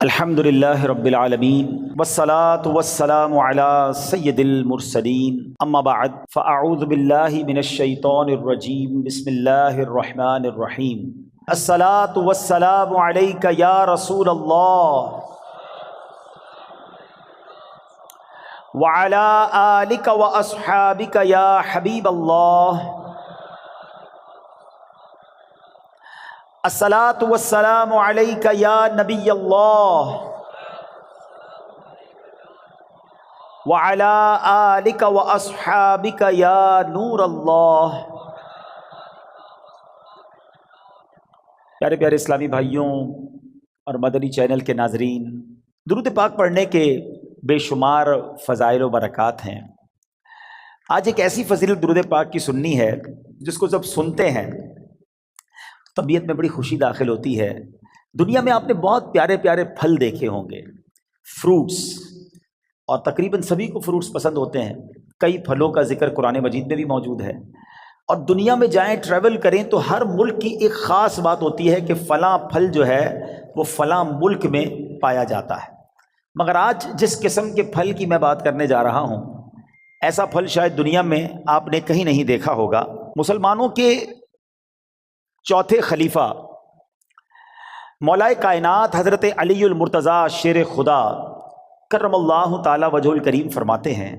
الحمدللہ رب العالمین والصلاة والسلام علی سید المرسلین اما بعد فاعوذ باللہ من الشیطان الرجیم بسم اللہ الرحمن الرحیم الصلاة والسلام علیک یا رسول اللہ وعلی آلک واصحابک یا حبیب اللہ الصلاۃ والسلام علیک یا نبی اللہ وعلی آلک واصحابک یا نور اللہ۔ پیارے پیارے اسلامی بھائیوں اور مدنی چینل کے ناظرین، درود پاک پڑھنے کے بے شمار فضائل و برکات ہیں۔ آج ایک ایسی فضیلت درود پاک کی سننی ہے جس کو جب سنتے ہیں طبیعت میں بڑی خوشی داخل ہوتی ہے۔ دنیا میں آپ نے بہت پیارے پیارے پھل دیکھے ہوں گے، فروٹس، اور تقریباً سبھی کو فروٹس پسند ہوتے ہیں۔ کئی پھلوں کا ذکر قرآن مجید میں بھی موجود ہے، اور دنیا میں جائیں ٹریول کریں تو ہر ملک کی ایک خاص بات ہوتی ہے کہ فلاں پھل جو ہے وہ فلاں ملک میں پایا جاتا ہے۔ مگر آج جس قسم کے پھل کی میں بات کرنے جا رہا ہوں، ایسا پھل شاید دنیا میں آپ نے کہیں نہیں دیکھا ہوگا۔ مسلمانوں کے چوتھے خلیفہ مولا کائنات حضرت علی المرتضیٰ شیر خدا کرم اللہ تعالی وجہ الکریم فرماتے ہیں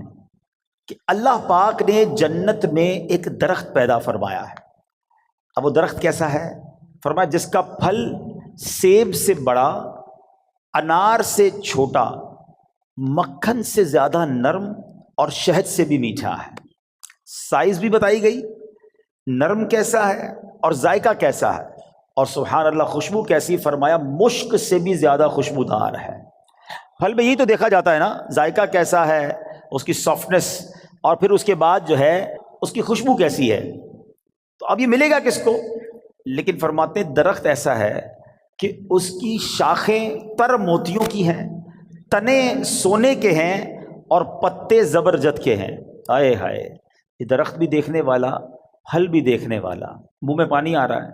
کہ اللہ پاک نے جنت میں ایک درخت پیدا فرمایا ہے۔ اب وہ درخت کیسا ہے؟ فرمایا جس کا پھل سیب سے بڑا، انار سے چھوٹا، مکھن سے زیادہ نرم اور شہد سے بھی میٹھا ہے۔ سائز بھی بتائی گئی، نرم کیسا ہے اور ذائقہ کیسا ہے، اور سبحان اللہ خوشبو کیسی، فرمایا مشک سے بھی زیادہ خوشبودار ہے۔ پھل میں یہی تو دیکھا جاتا ہے نا، ذائقہ کیسا ہے، اس کی سافٹنس، اور پھر اس کے بعد جو ہے اس کی خوشبو کیسی ہے۔ تو اب یہ ملے گا کس کو؟ لیکن فرماتے ہیں درخت ایسا ہے کہ اس کی شاخیں تر موتیوں کی ہیں، تنے سونے کے ہیں، اور پتے زبرجد کے ہیں۔ ہائے ہائے، یہ درخت بھی دیکھنے والا، پھل بھی دیکھنے والا، منہ میں پانی آ رہا ہے۔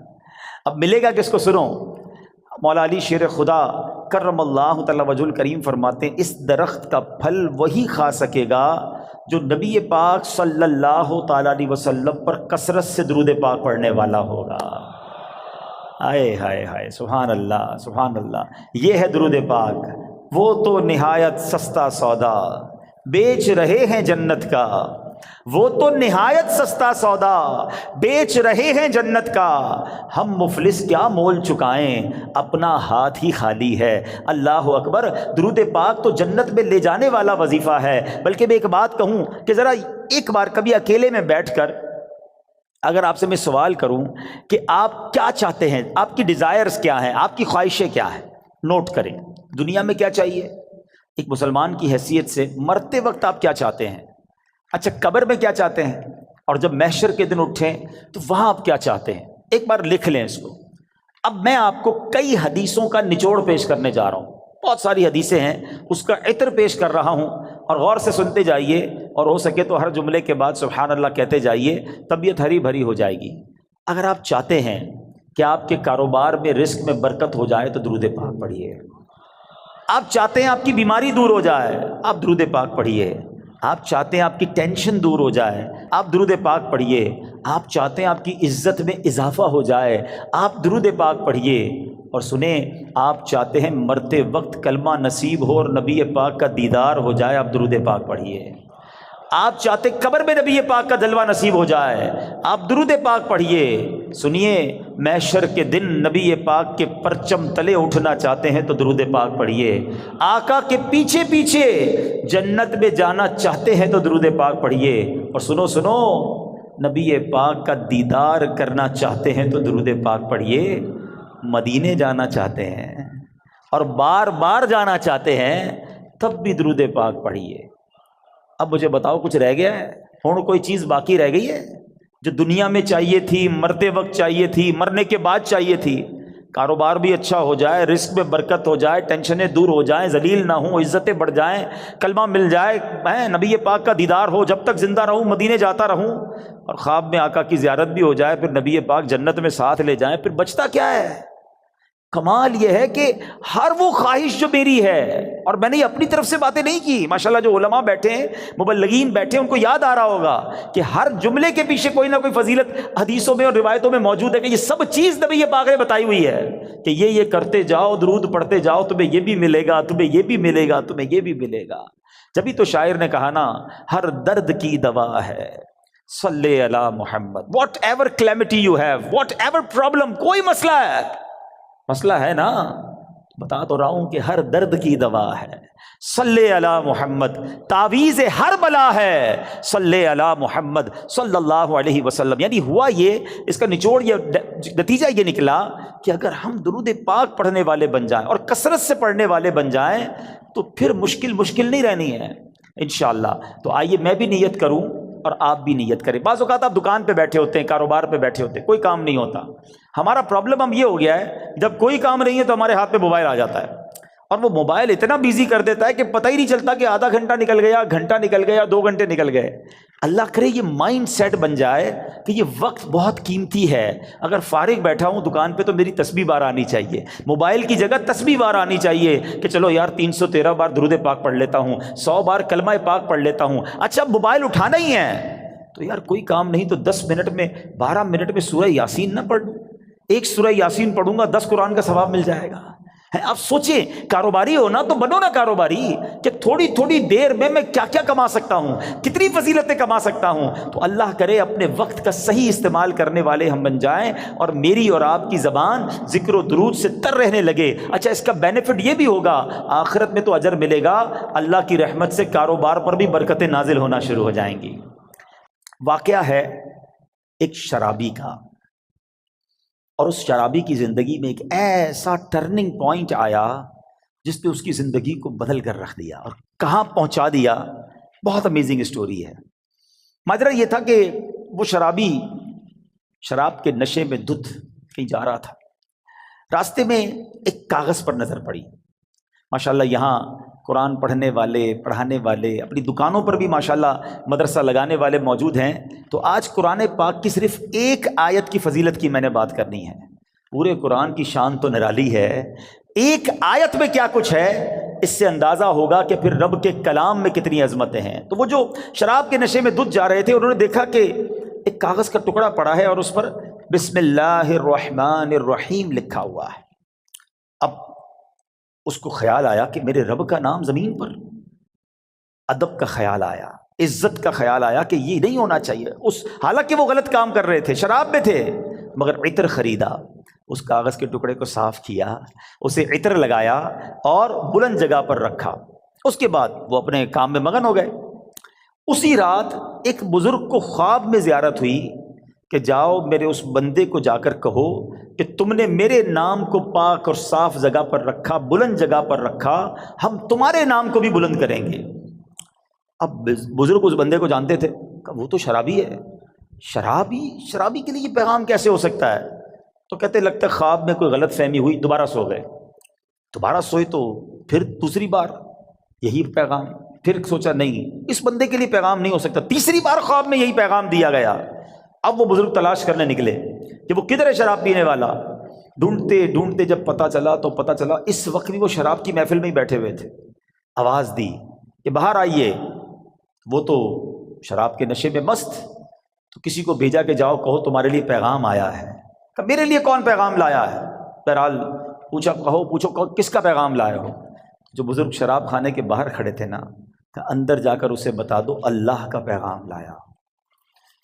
اب ملے گا کس کو؟ سنو، مولا علی شیر خدا کرم اللہ تعالی وجہ الکریم فرماتے ہیں اس درخت کا پھل وہی کھا سکے گا جو نبی پاک صلی اللہ تعالی علیہ وسلم پر کثرت سے درود پاک پڑھنے والا ہوگا۔ ہائے ہائے ہائے، سبحان اللہ سبحان اللہ۔ یہ ہے درود پاک، وہ تو نہایت سستا سودا بیچ رہے ہیں جنت کا، وہ تو نہایت سستا سودا بیچ رہے ہیں جنت کا، ہم مفلس کیا مول چکائیں، اپنا ہاتھ ہی خالی ہے۔ اللہ اکبر۔ درود پاک تو جنت میں لے جانے والا وظیفہ ہے۔ بلکہ میں ایک بات کہوں کہ ذرا ایک بار کبھی اکیلے میں بیٹھ کر اگر آپ سے میں سوال کروں کہ آپ کیا چاہتے ہیں، آپ کی ڈیزائرز کیا ہیں، آپ کی خواہشیں کیا ہیں، نوٹ کریں۔ دنیا میں کیا چاہیے ایک مسلمان کی حیثیت سے؟ مرتے وقت آپ کیا چاہتے ہیں؟ اچھا، قبر میں کیا چاہتے ہیں؟ اور جب محشر کے دن اٹھیں تو وہاں آپ کیا چاہتے ہیں؟ ایک بار لکھ لیں اس کو۔ اب میں آپ کو کئی حدیثوں کا نچوڑ پیش کرنے جا رہا ہوں، بہت ساری حدیثیں ہیں، اس کا عطر پیش کر رہا ہوں، اور غور سے سنتے جائیے، اور ہو سکے تو ہر جملے کے بعد سبحان اللہ کہتے جائیے، طبیعت ہری بھری ہو جائے گی۔ اگر آپ چاہتے ہیں کہ آپ کے کاروبار میں رزق میں برکت ہو جائے تو درود پاک پڑھیے۔ آپ چاہتے ہیں آپ کی بیماری دور ہو جائے، آپ درود پاک پڑھیے۔ آپ چاہتے ہیں آپ کی ٹینشن دور ہو جائے، آپ درود پاک پڑھیے۔ آپ چاہتے ہیں آپ کی عزت میں اضافہ ہو جائے، آپ درود پاک پڑھیے۔ اور سنیں، آپ چاہتے ہیں مرتے وقت کلمہ نصیب ہو اور نبی پاک کا دیدار ہو جائے، آپ درود پاک پڑھیے۔ آپ چاہتے قبر میں نبی پاک کا جلوہ نصیب ہو جائے، آپ درود پاک پڑھیے۔ سنیے، محشر کے دن نبی پاک کے پرچم تلے اٹھنا چاہتے ہیں تو درود پاک پڑھیے۔ آقا کے پیچھے پیچھے جنت میں جانا چاہتے ہیں تو درود پاک پڑھیے۔ اور سنو سنو، نبی پاک کا دیدار کرنا چاہتے ہیں تو درود پاک پڑھیے۔ مدینے جانا چاہتے ہیں اور بار بار جانا چاہتے ہیں تب بھی درود پاک پڑھیے۔ اب مجھے بتاؤ، کچھ رہ گیا ہے؟ کوئی چیز باقی رہ گئی ہے جو دنیا میں چاہیے تھی، مرتے وقت چاہیے تھی، مرنے کے بعد چاہیے تھی؟ کاروبار بھی اچھا ہو جائے، رزق میں برکت ہو جائے، ٹینشنیں دور ہو جائیں، ذلیل نہ ہوں، عزتیں بڑھ جائیں، کلمہ مل جائے، نبی پاک کا دیدار ہو، جب تک زندہ رہوں مدینے جاتا رہوں، اور خواب میں آقا کی زیارت بھی ہو جائے، پھر نبی پاک جنت میں ساتھ لے جائیں، پھر بچتا کیا ہے؟ کمال یہ ہے کہ ہر وہ خواہش جو میری ہے، اور میں نے اپنی طرف سے باتیں نہیں کی، ماشاءاللہ جو علماء بیٹھے ہیں، مبلغین بیٹھے ہیں، ان کو یاد آ رہا ہوگا کہ ہر جملے کے پیچھے کوئی نہ کوئی فضیلت حدیثوں میں اور روایتوں میں موجود ہے، کہ یہ سب چیز نبی پاک نے بتائی ہوئی ہے کہ یہ کرتے جاؤ، درود پڑھتے جاؤ، تمہیں یہ بھی ملے گا، تمہیں یہ بھی ملے گا، تمہیں یہ بھی ملے گا۔ جبھی تو شاعر نے کہا نا، ہر درد کی دوا ہے صلی علی محمد، whatever calamity you have, whatever problem, کوئی مسئلہ ہے نا، بتا تو رہا ہوں کہ ہر درد کی دوا ہے صلی علی محمد، تعویذ ہر بلا ہے صلی علی محمد صلی اللہ علیہ وسلم۔ یعنی ہوا یہ، اس کا نچوڑ یہ، نتیجہ یہ نکلا کہ اگر ہم درود پاک پڑھنے والے بن جائیں اور کثرت سے پڑھنے والے بن جائیں تو پھر مشکل نہیں رہنی ہے انشاءاللہ۔ تو آئیے میں بھی نیت کروں اور آپ بھی نیت کریں۔ بعض اوقات آپ دکان پہ بیٹھے ہوتے ہیں، کاروبار پہ بیٹھے ہوتے ہیں، کوئی کام نہیں ہوتا۔ ہمارا پرابلم ہم یہ ہو گیا ہے، جب کوئی کام نہیں ہے تو ہمارے ہاتھ میں موبائل آ جاتا ہے، اور وہ موبائل اتنا بیزی کر دیتا ہے کہ پتہ ہی نہیں چلتا کہ آدھا گھنٹہ نکل گیا، گھنٹہ نکل گیا، 2 گھنٹے نکل گئے۔ اللہ کرے یہ مائنڈ سیٹ بن جائے کہ یہ وقت بہت قیمتی ہے، اگر فارغ بیٹھا ہوں دکان پہ تو میری تسبیح بار آنی چاہیے، موبائل کی جگہ تسبیح بار آنی چاہیے کہ چلو یار 313 بار درود پاک پڑھ لیتا ہوں، 100 بار کلمہ پاک پڑھ لیتا ہوں۔ اچھا موبائل اٹھانا ہی ہے تو یار کوئی کام نہیں تو 10 منٹ میں 12 منٹ میں سورہ یاسین نہ پڑھ لوں، 1 سورہ یاسین پڑھوں گا 10 قرآن کا ثواب مل جائے گا۔ آپ سوچیں، کاروباری ہو نا تو بنو نا کاروباری، کہ تھوڑی تھوڑی دیر میں کیا کیا کما سکتا ہوں، کتنی فضیلتیں کما سکتا ہوں۔ تو اللہ کرے اپنے وقت کا صحیح استعمال کرنے والے ہم بن جائیں، اور میری اور آپ کی زبان ذکر و درود سے تر رہنے لگے۔ اچھا اس کا بینیفٹ یہ بھی ہوگا، آخرت میں تو اجر ملے گا، اللہ کی رحمت سے کاروبار پر بھی برکتیں نازل ہونا شروع ہو جائیں گی۔ واقعہ ہے ایک شرابی کا، اور اس شرابی کی زندگی میں ایک ایسا ٹرننگ پوائنٹ آیا جس نے اس کی زندگی کو بدل کر رکھ دیا اور کہاں پہنچا دیا۔ بہت امیزنگ اسٹوری ہے۔ ماجرا یہ تھا کہ وہ شرابی شراب کے نشے میں دھت کہیں جا رہا تھا، راستے میں ایک کاغذ پر نظر پڑی۔ ماشاءاللہ یہاں قرآن پڑھنے والے، پڑھانے والے، اپنی دکانوں پر بھی ماشاءاللہ مدرسہ لگانے والے موجود ہیں۔ تو آج قرآن پاک کی صرف ایک آیت کی فضیلت کی میں نے بات کرنی ہے۔ پورے قرآن کی شان تو نرالی ہے، ایک آیت میں کیا کچھ ہے اس سے اندازہ ہوگا کہ پھر رب کے کلام میں کتنی عظمتیں ہیں۔ تو وہ جو شراب کے نشے میں دھت جا رہے تھے، انہوں نے دیکھا کہ ایک کاغذ کا ٹکڑا پڑا ہے اور اس پر بسم اللہ الرحمن الرحیم لکھا ہوا ہے۔ اب اس کو خیال آیا کہ میرے رب کا نام زمین پر، ادب کا خیال آیا، عزت کا خیال آیا کہ یہ نہیں ہونا چاہیے۔ حالانکہ وہ غلط کام کر رہے تھے، شراب میں تھے، مگر عطر خریدا، اس کاغذ کے ٹکڑے کو صاف کیا، اسے عطر لگایا اور بلند جگہ پر رکھا۔ اس کے بعد وہ اپنے کام میں مگن ہو گئے۔ اسی رات ایک بزرگ کو خواب میں زیارت ہوئی کہ جاؤ میرے اس بندے کو جا کر کہو کہ تم نے میرے نام کو پاک اور صاف جگہ پر رکھا، بلند جگہ پر رکھا، ہم تمہارے نام کو بھی بلند کریں گے۔ اب بزرگ اس بندے کو جانتے تھے، کہ وہ تو شرابی ہے، شرابی کے لیے یہ پیغام کیسے ہو سکتا ہے؟ تو کہتے لگتا ہے خواب میں کوئی غلط فہمی ہوئی، دوبارہ سو گئے، دوبارہ سوئے تو پھر دوسری بار یہی پیغام، پھر سوچا نہیں اس بندے کے لیے پیغام نہیں ہو سکتا، تیسری بار خواب میں یہی پیغام دیا گیا۔ اب وہ بزرگ تلاش کرنے نکلے کہ وہ کدھر ہے شراب پینے والا۔ ڈھونڈتے ڈھونڈتے جب پتہ چلا تو پتہ چلا اس وقت بھی وہ شراب کی محفل میں ہی بیٹھے ہوئے تھے۔ آواز دی کہ باہر آئیے، وہ تو شراب کے نشے میں مست، تو کسی کو بھیجا کہ جاؤ کہو تمہارے لیے پیغام آیا ہے۔ کہ میرے لیے کون پیغام لایا ہے؟ بہرحال پوچھو کس کا پیغام لائے ہو؟ جو بزرگ شراب خانے کے باہر کھڑے تھے نا، کہ اندر جا کر اسے بتا دو اللہ کا پیغام لایا۔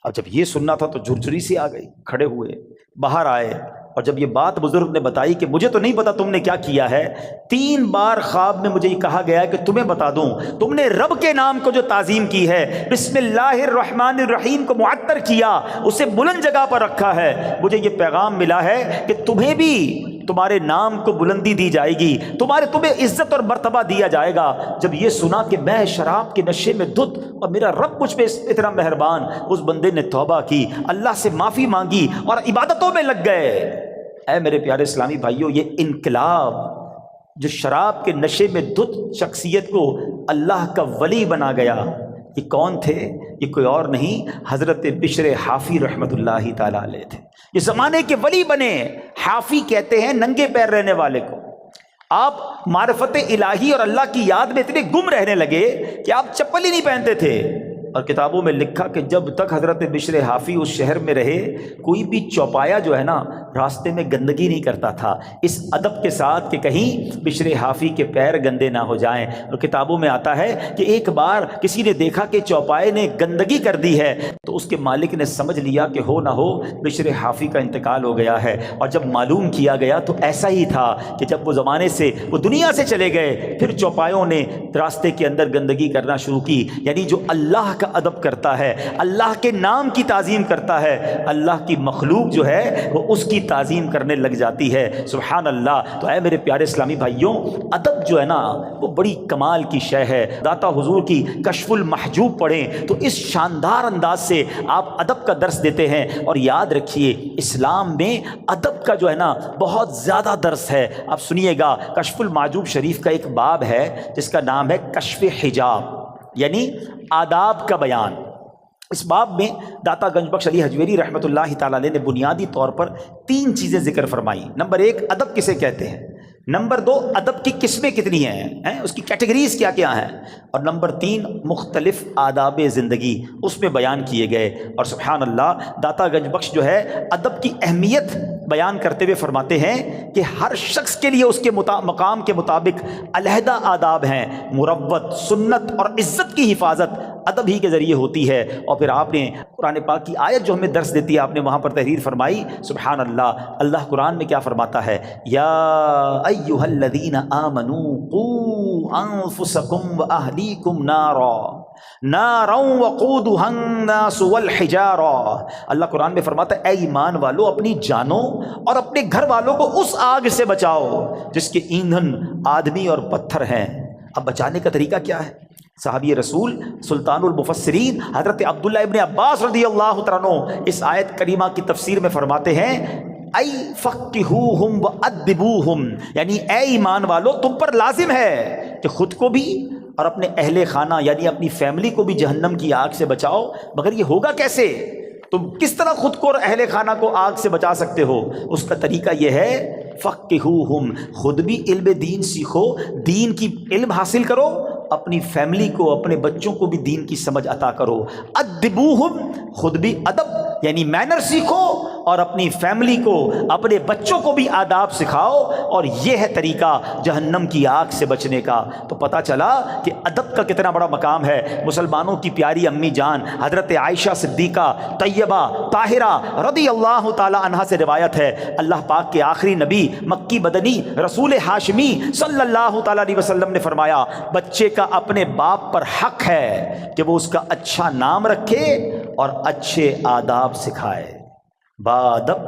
اب جب یہ سننا تھا تو جھرجھری سی آ گئی، کھڑے ہوئے باہر آئے، اور جب یہ بات بزرگ نے بتائی کہ مجھے تو نہیں پتا تم نے کیا کیا ہے، 3 بار خواب میں مجھے یہ کہا گیا ہے کہ تمہیں بتا دوں، تم نے رب کے نام کو جو تعظیم کی ہے، بسم اللہ الرحمن الرحیم کو معطر کیا، اسے بلند جگہ پر رکھا ہے، مجھے یہ پیغام ملا ہے کہ تمہیں بھی تمہارے نام کو بلندی دی جائے گی، تمہیں عزت اور مرتبہ دیا جائے گا۔ جب یہ سنا کہ میں شراب کے نشے میں دھت اور میرا رب مجھ پہ اتنا مہربان، اس بندے نے توبہ کی، اللہ سے معافی مانگی اور عبادتوں میں لگ گئے۔ اے میرے پیارے اسلامی بھائیوں، یہ انقلاب جو شراب کے نشے میں دھت شخصیت کو اللہ کا ولی بنا گیا، یہ کون تھے؟ یہ کوئی اور نہیں حضرت بشر حافی رحمۃ اللہ تعالیٰ علیہ تھے. یہ زمانے کے ولی بنے. حافی کہتے ہیں ننگے پیر رہنے والے کو. آپ معرفت الہی اور اللہ کی یاد میں اتنے گم رہنے لگے کہ آپ چپل ہی نہیں پہنتے تھے. اور کتابوں میں لکھا کہ جب تک حضرت بشر حافی اس شہر میں رہے کوئی بھی چوپایا جو ہے نا راستے میں گندگی نہیں کرتا تھا، اس ادب کے ساتھ کہ کہیں بشر حافی کے پیر گندے نہ ہو جائیں. اور کتابوں میں آتا ہے کہ ایک بار کسی نے دیکھا کہ چوپائے نے گندگی کر دی ہے تو اس کے مالک نے سمجھ لیا کہ ہو نہ ہو بشر حافی کا انتقال ہو گیا ہے. اور جب معلوم کیا گیا تو ایسا ہی تھا کہ جب وہ زمانے سے وہ دنیا سے چلے گئے پھر چوپایوں نے راستے کے اندر گندگی کرنا شروع کی. یعنی جو اللہ کا ادب کرتا ہے، اللہ کے نام کی تعظیم کرتا ہے، اللہ کی مخلوق جو ہے وہ اس کی تعظیم کرنے لگ جاتی ہے. سبحان اللہ. تو اے میرے پیارے اسلامی بھائیوں، ادب جو ہے نا وہ بڑی کمال کی شے ہے. داتا حضور کی کشف المحجوب پڑھیں تو اس شاندار انداز سے آپ ادب کا درس دیتے ہیں. اور یاد رکھیے اسلام میں ادب کا جو ہے نا بہت زیادہ درس ہے. آپ سنیے گا کشف المحجوب شریف کا ایک باب ہے جس کا نام ہے کشف حجاب، یعنی آداب کا بیان. اس باب میں داتا گنج بخش علی حجویری رحمۃ اللہ تعالی علیہ نے بنیادی طور پر 3 چیزیں ذکر فرمائی. نمبر 1 ادب کسے کہتے ہیں، نمبر 2 ادب کی قسمیں کتنی ہیں، اس کی کیٹیگریز کیا کیا ہیں، اور نمبر 3 مختلف آداب زندگی اس میں بیان کیے گئے. اور سبحان اللہ داتا گنج بخش جو ہے ادب کی اہمیت بیان کرتے ہوئے فرماتے ہیں کہ ہر شخص کے لیے اس کے مقام کے مطابق علیحدہ آداب ہیں. مروت، سنت اور عزت کی حفاظت ادب ہی کے ذریعے ہوتی ہے. اور پھر آپ نے قرآن پاک کی آیت جو ہمیں درس دیتی ہے آپ نے وہاں پر تحریر فرمائی. سبحان اللہ. اللہ قرآن میں کیا فرماتا ہے، یا ایھا الذین آمنوا قوا انفسکم واہلیکم نارا وقودھا الناس والحجارہ. اللہ قرآن میں فرماتا ہے اے ایمان والو اپنی جانوں اور اپنے گھر والوں کو اس آگ سے بچاؤ جس کے ایندھن آدمی اور پتھر ہیں. اب بچانے کا طریقہ کیا ہے؟ صحابی رسول سلطان المفسرین حضرت عبداللہ ابن عباس رضی اللہ تعالیٰ عنہ اس آیت کریمہ کی تفسیر میں فرماتے ہیں ای فقہوہم وادبوہم، یعنی اے ایمان والو تم پر لازم ہے کہ خود کو بھی اور اپنے اہل خانہ یعنی اپنی فیملی کو بھی جہنم کی آگ سے بچاؤ. مگر یہ ہوگا کیسے؟ تم کس طرح خود کو اور اہل خانہ کو آگ سے بچا سکتے ہو؟ اس کا طریقہ یہ ہے فقہوہم، خود بھی علم دین سیکھو، دین کی علم حاصل کرو، اپنی فیملی کو اپنے بچوں کو بھی دین کی سمجھ عطا کرو. ادبوہم، خود بھی ادب یعنی مینر سیکھو اور اپنی فیملی کو اپنے بچوں کو بھی آداب سکھاؤ. اور یہ ہے طریقہ جہنم کی آگ سے بچنے کا. تو پتہ چلا کہ ادب کا کتنا بڑا مقام ہے. مسلمانوں کی پیاری امی جان حضرت عائشہ صدیقہ طیبہ طاہرہ رضی اللہ تعالی عنہا سے روایت ہے اللہ پاک کے آخری نبی مکی مدنی رسول ہاشمی صلی اللہ تعالی علیہ وسلم نے فرمایا بچے کا اپنے باپ پر حق ہے کہ وہ اس کا اچھا نام رکھے اور اچھے آداب سکھائے. بادب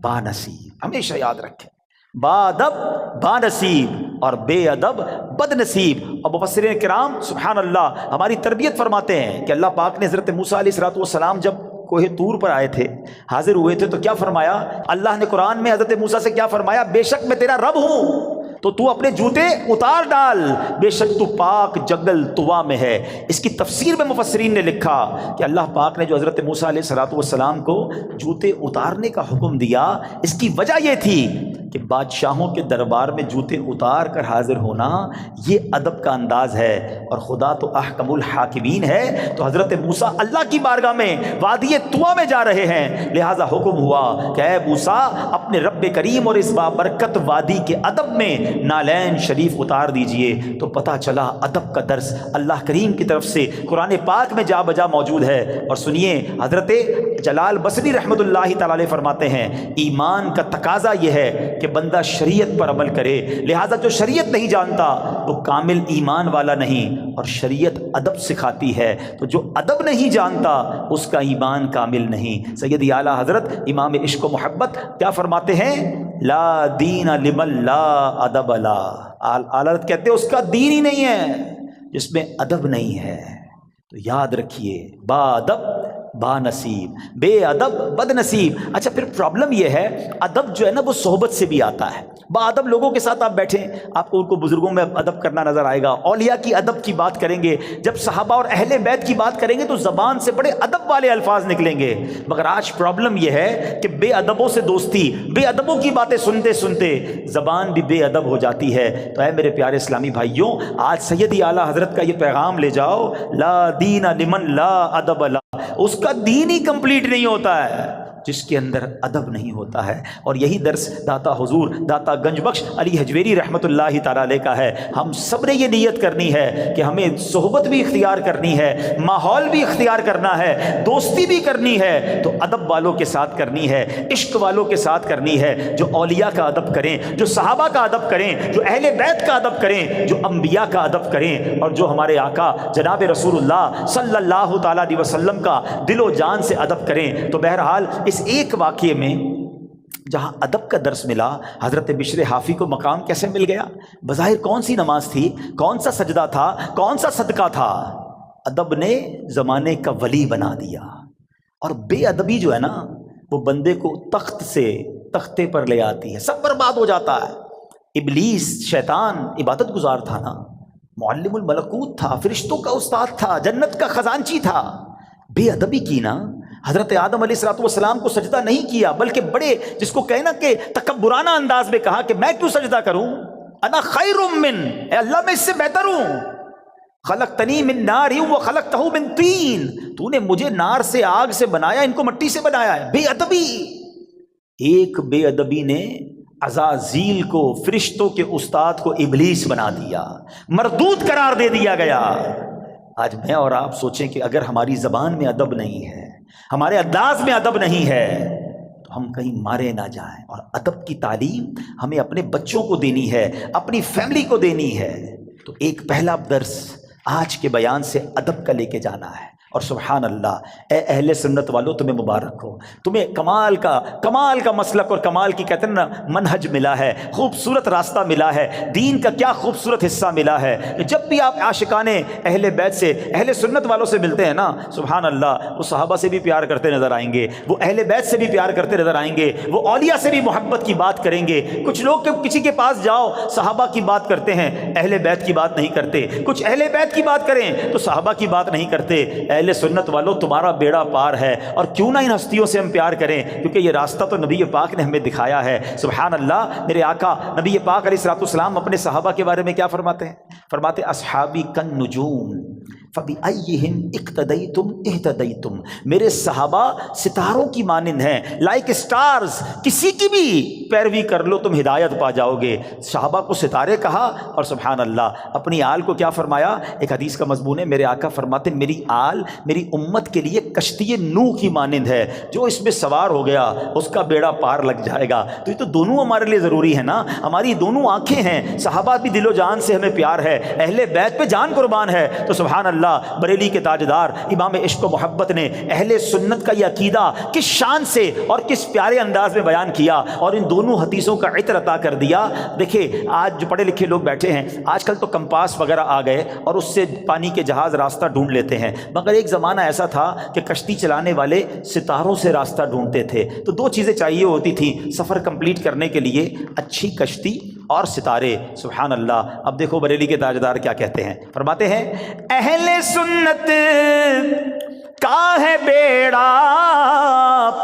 بانصیب، ہمیشہ یاد رکھیں، بادب بانصیب اور بے ادب بد نصیب. اور مفسرین کرام سبحان اللہ ہماری تربیت فرماتے ہیں کہ اللہ پاک نے حضرت موسیٰ علیہ السلام جب کوہ طور پر آئے تھے، حاضر ہوئے تھے، تو کیا فرمایا؟ اللہ نے قرآن میں حضرت موسیٰ سے کیا فرمایا؟ بے شک میں تیرا رب ہوں تو تو اپنے جوتے اتار ڈال، بے شک تو پاک جنگل طوا میں ہے. اس کی تفسیر میں مفسرین نے لکھا کہ اللہ پاک نے جو حضرت موسیٰ علیہ السلام کو جوتے اتارنے کا حکم دیا اس کی وجہ یہ تھی کہ بادشاہوں کے دربار میں جوتے اتار کر حاضر ہونا یہ ادب کا انداز ہے، اور خدا تو احکم الحاکمین ہے. تو حضرت موسیٰ اللہ کی بارگاہ میں وادی طوا میں جا رہے ہیں، لہٰذا حکم ہوا کہ اے موسیٰ اپنے رب کریم اور اس بابرکت وادی کے ادب میں نالین شریف اتار دیجئے. تو پتہ چلا ادب کا درس اللہ کریم کی طرف سے قرآن پاک میں جا بجا موجود ہے. اور سنیے حضرت جلال بصری رحمۃ اللہ تعالی علیہ فرماتے ہیں ایمان کا تقاضا یہ ہے کہ بندہ شریعت پر عمل کرے، لہٰذا جو شریعت نہیں جانتا وہ کامل ایمان والا نہیں، اور شریعت ادب سکھاتی ہے تو جو ادب نہیں جانتا اس کا ایمان کامل نہیں. سیدی اعلیٰ حضرت امام عشق و محبت کیا فرماتے ہیں؟ لا دین لمن لا ادب لا. اعلیٰ کہتے ہیں اس کا دین ہی نہیں ہے جس میں ادب نہیں ہے. تو یاد رکھیے با ادب با نصیب، بے ادب بد نصیب۔ اچھا پھر پرابلم یہ ہے ادب جو ہے نا وہ صحبت سے بھی آتا ہے۔ با ادب لوگوں کے ساتھ آپ بیٹھیں، آپ کو ان کو بزرگوں میں ادب کرنا نظر آئے گا، اولیاء کی ادب کی بات کریں گے، جب صحابہ اور اہل بیت کی بات کریں گے تو زبان سے بڑے ادب والے الفاظ نکلیں گے۔ مگر آج پرابلم یہ ہے کہ بے ادبوں سے دوستی، بے ادبوں کی باتیں سنتے سنتے زبان بھی بے ادب ہو جاتی ہے۔ تو اے میرے پیارے اسلامی بھائیوں، آج سیدی اعلیٰ حضرت کا یہ پیغام لے جاؤ، لا دین لمن لا ادب لا، اس کا دین ہی کمپلیٹ نہیں ہوتا ہے جس کے اندر ادب نہیں ہوتا ہے۔ اور یہی درس داتا حضور داتا گنج بخش علی حجویری رحمۃ اللہ تعالیٰ علیہ کا ہے۔ ہم سب نے یہ نیت کرنی ہے کہ ہمیں صحبت بھی اختیار کرنی ہے، ماحول بھی اختیار کرنا ہے، دوستی بھی کرنی ہے تو ادب والوں کے ساتھ کرنی ہے، عشق والوں کے ساتھ کرنی ہے، جو اولیاء کا ادب کریں، جو صحابہ کا ادب کریں، جو اہل بیت کا ادب کریں، جو انبیاء کا ادب کریں، اور جو ہمارے آقا جناب رسول اللہ صلی اللہ تعالیٰ علیہ وسلم کا دل و جان سے ادب کریں۔ تو بہرحال اس ایک واقعے میں جہاں ادب کا درس ملا، حضرت بشر حافی کو مقام کیسے مل گیا؟ بظاہر کون سی نماز تھی، کون سا سجدہ تھا، کون سا صدقہ تھا، ادب نے زمانے کا ولی بنا دیا۔ اور بے ادبی جو ہے نا وہ بندے کو تخت سے تختے پر لے آتی ہے، سب برباد ہو جاتا ہے۔ ابلیس شیطان عبادت گزار تھا نا، معلم الملکوت تھا، فرشتوں کا استاد تھا، جنت کا خزانچی تھا، بے ادبی کی نا، حضرت آدم علیہ الصلوۃ والسلام کو سجدہ نہیں کیا، بلکہ بڑے جس کو کہنا کہ تکبرانہ انداز میں کہا کہ میں کیوں سجدہ کروں، انا خیر من، اے اللہ میں اس سے بہتر ہوں، خلقتنی من نار وخلقتہ من طین، تو نے مجھے نار سے آگ سے بنایا، ان کو مٹی سے بنایا ہے۔ بے ادبی، ایک بے ادبی نے عزازیل کو، فرشتوں کے استاد کو ابلیس بنا دیا، مردود قرار دے دیا گیا۔ آج میں اور آپ سوچیں کہ اگر ہماری زبان میں ادب نہیں ہے، ہمارے انداز میں ادب نہیں ہے، تو ہم کہیں مارے نہ جائیں۔ اور ادب کی تعلیم ہمیں اپنے بچوں کو دینی ہے، اپنی فیملی کو دینی ہے۔ تو ایک پہلا درس آج کے بیان سے ادب کا لے کے جانا ہے۔ اور سبحان اللہ، اے اہل سنت والو تمہیں مبارک ہو، تمہیں کمال کا مسلک اور کمال کی کہتے ہیں نا منہج ملا ہے، خوبصورت راستہ ملا ہے، دین کا کیا خوبصورت حصہ ملا ہے کہ جب بھی آپ عاشقان اہل بیت سے، اہل سنت والوں سے ملتے ہیں نا، سبحان اللہ، وہ صحابہ سے بھی پیار کرتے نظر آئیں گے، وہ اہل بیت سے بھی پیار کرتے نظر آئیں گے، وہ اولیاء سے بھی محبت کی بات کریں گے۔ کچھ لوگ کسی کے پاس جاؤ صحابہ کی بات کرتے ہیں، اہل بیت کی بات نہیں کرتے، کچھ اہل بیت کی بات کریں تو صحابہ کی بات نہیں کرتے۔ اہل سنت والوں تمہارا بیڑا پار ہے، اور کیوں نہ ان ہستیوں سے ہم پیار کریں، کیونکہ یہ راستہ تو نبی پاک نے ہمیں دکھایا ہے۔ سبحان اللہ، میرے آقا نبی پاک علیہ الصلوۃ والسلام اپنے صحابہ کے بارے میں کیا فرماتے ہیں؟ فرماتے اصحابی کالنجوم فبأیہم اقتدیتم اہتدیتم، میرے صحابہ ستاروں کی مانند ہیں، لائک اسٹارز، کسی کی بھی پیروی کر لو تم ہدایت پا جاؤ گے۔ صحابہ کو ستارے کہا، اور سبحان اللہ اپنی آل کو کیا فرمایا؟ ایک حدیث کا مضمون ہے، میرے آقا فرماتے میری آل میری امت کے لیے کشتی نوح کی مانند ہے، جو اس میں سوار ہو گیا اس کا بیڑا پار لگ جائے گا۔ تو یہ تو دونوں ہمارے لیے ضروری ہے نا، ہماری دونوں آنکھیں ہیں، صحابہ بھی دل و جان سے ہمیں پیار ہے، اہل بیت پہ جان قربان ہے۔ تو سبحان اللہ، بریلی کے تاجدار امام عشق و محبت نے اہل سنت کا یہ عقیدہ کس شان سے اور کس پیارے انداز میں بیان کیا، اور ان دونوں حدیثوں کا عطر عطا کر دیا۔ دیکھیں آج جو پڑھے لکھے لوگ بیٹھے ہیں، آج کل تو کمپاس وغیرہ آ گئے اور اس سے پانی کے جہاز راستہ ڈھونڈ لیتے ہیں، مگر ایک زمانہ ایسا تھا کہ کشتی چلانے والے ستاروں سے راستہ ڈھونڈتے تھے۔ تو دو چیزیں چاہیے ہوتی تھیں سفر کمپلیٹ کرنے کے لیے، اچھی کشتی اور ستارے۔ سبحان اللہ، اب دیکھو بریلی کے تاجدار کیا کہتے ہیں، فرماتے ہیں اہل سنت کا ہے بیڑا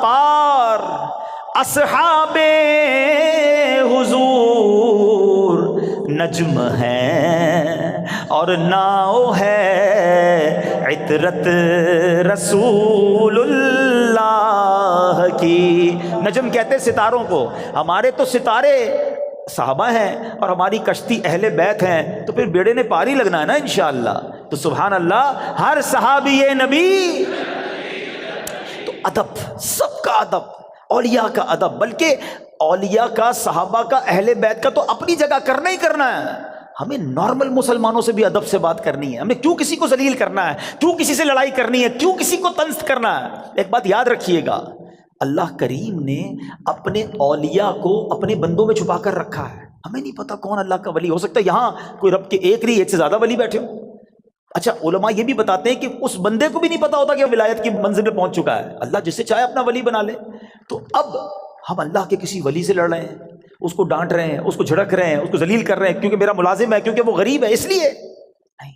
پار، اصحاب حضور نجم ہے اور ناؤ ہے عطرت رسول اللہ کی۔ نجم کہتے ہیں ستاروں کو، ہمارے تو ستارے صحابہ ہیں اور ہماری کشتی اہل بیت ہیں، تو پھر بیڑے نے پار ہی لگنا ہے نا انشاءاللہ۔ تو سبحان اللہ، ہر صحابی نبی، تو ادب، سب کا ادب، اولیاء کا ادب، بلکہ اولیاء کا، صحابہ کا، اہل بیت کا تو اپنی جگہ کرنا ہی کرنا ہے۔ ہمیں نارمل مسلمانوں سے بھی ادب سے بات کرنی ہے، ہمیں کیوں کسی کو ذلیل کرنا ہے، کیوں کسی سے لڑائی کرنی ہے، کیوں کسی کو طنز کرنا ہے۔ ایک بات یاد رکھیے گا، اللہ کریم نے اپنے اولیاء کو اپنے بندوں میں چھپا کر رکھا ہے۔ ہمیں نہیں پتا کون اللہ کا ولی ہو سکتا ہے، یہاں کوئی رب کے ایک نہیں، ایک سے زیادہ ولی بیٹھے ہوں، اچھا علماء یہ بھی بتاتے ہیں کہ اس بندے کو بھی نہیں پتا ہوتا کہ وہ ولایت کی منزل میں پہنچ چکا ہے، اللہ جسے چاہے اپنا ولی بنا لے۔ تو اب ہم اللہ کے کسی ولی سے لڑ رہے ہیں، اس کو ڈانٹ رہے ہیں، اس کو جھڑک رہے ہیں، اس کو ذلیل کر رہے ہیں کیونکہ میرا ملازم ہے، کیونکہ وہ غریب ہے اس لیے نہیں۔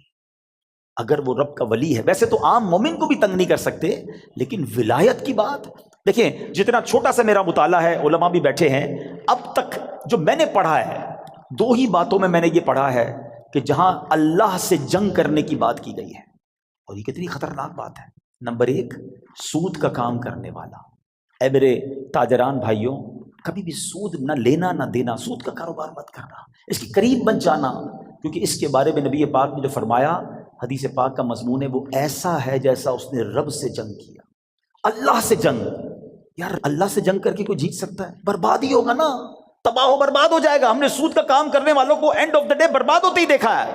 اگر وہ رب کا ولی ہے، ویسے تو عام مومن کو بھی تنگ نہیں کر سکتے، لیکن ولایت کی بات دیکھیں، جتنا چھوٹا سا میرا مطالعہ ہے، علماء بھی بیٹھے ہیں، اب تک جو میں نے پڑھا ہے، دو ہی باتوں میں نے یہ پڑھا ہے کہ جہاں اللہ سے جنگ کرنے کی بات کی گئی ہے، اور یہ کتنی خطرناک بات ہے۔ نمبر ایک، سود کا کام کرنے والا۔ اے میرے تاجران بھائیوں، کبھی بھی سود نہ لینا نہ دینا، سود کا کاروبار مت کرنا، اس کے قریب مت جانا، کیونکہ اس کے بارے میں نبی پاک نے جو فرمایا، حدیث پاک کا مضمون ہے، وہ ایسا ہے جیسا اس نے رب سے جنگ کیا۔ اللہ سے جنگ، یار اللہ سے جنگ کر کے کوئی جیت سکتا ہے؟ برباد ہی ہوگا نا، تباہ و برباد ہو جائے گا۔ ہم نے سود کا کام کرنے والوں کو اینڈ آف دا ڈے برباد ہوتے ہی دیکھا ہے۔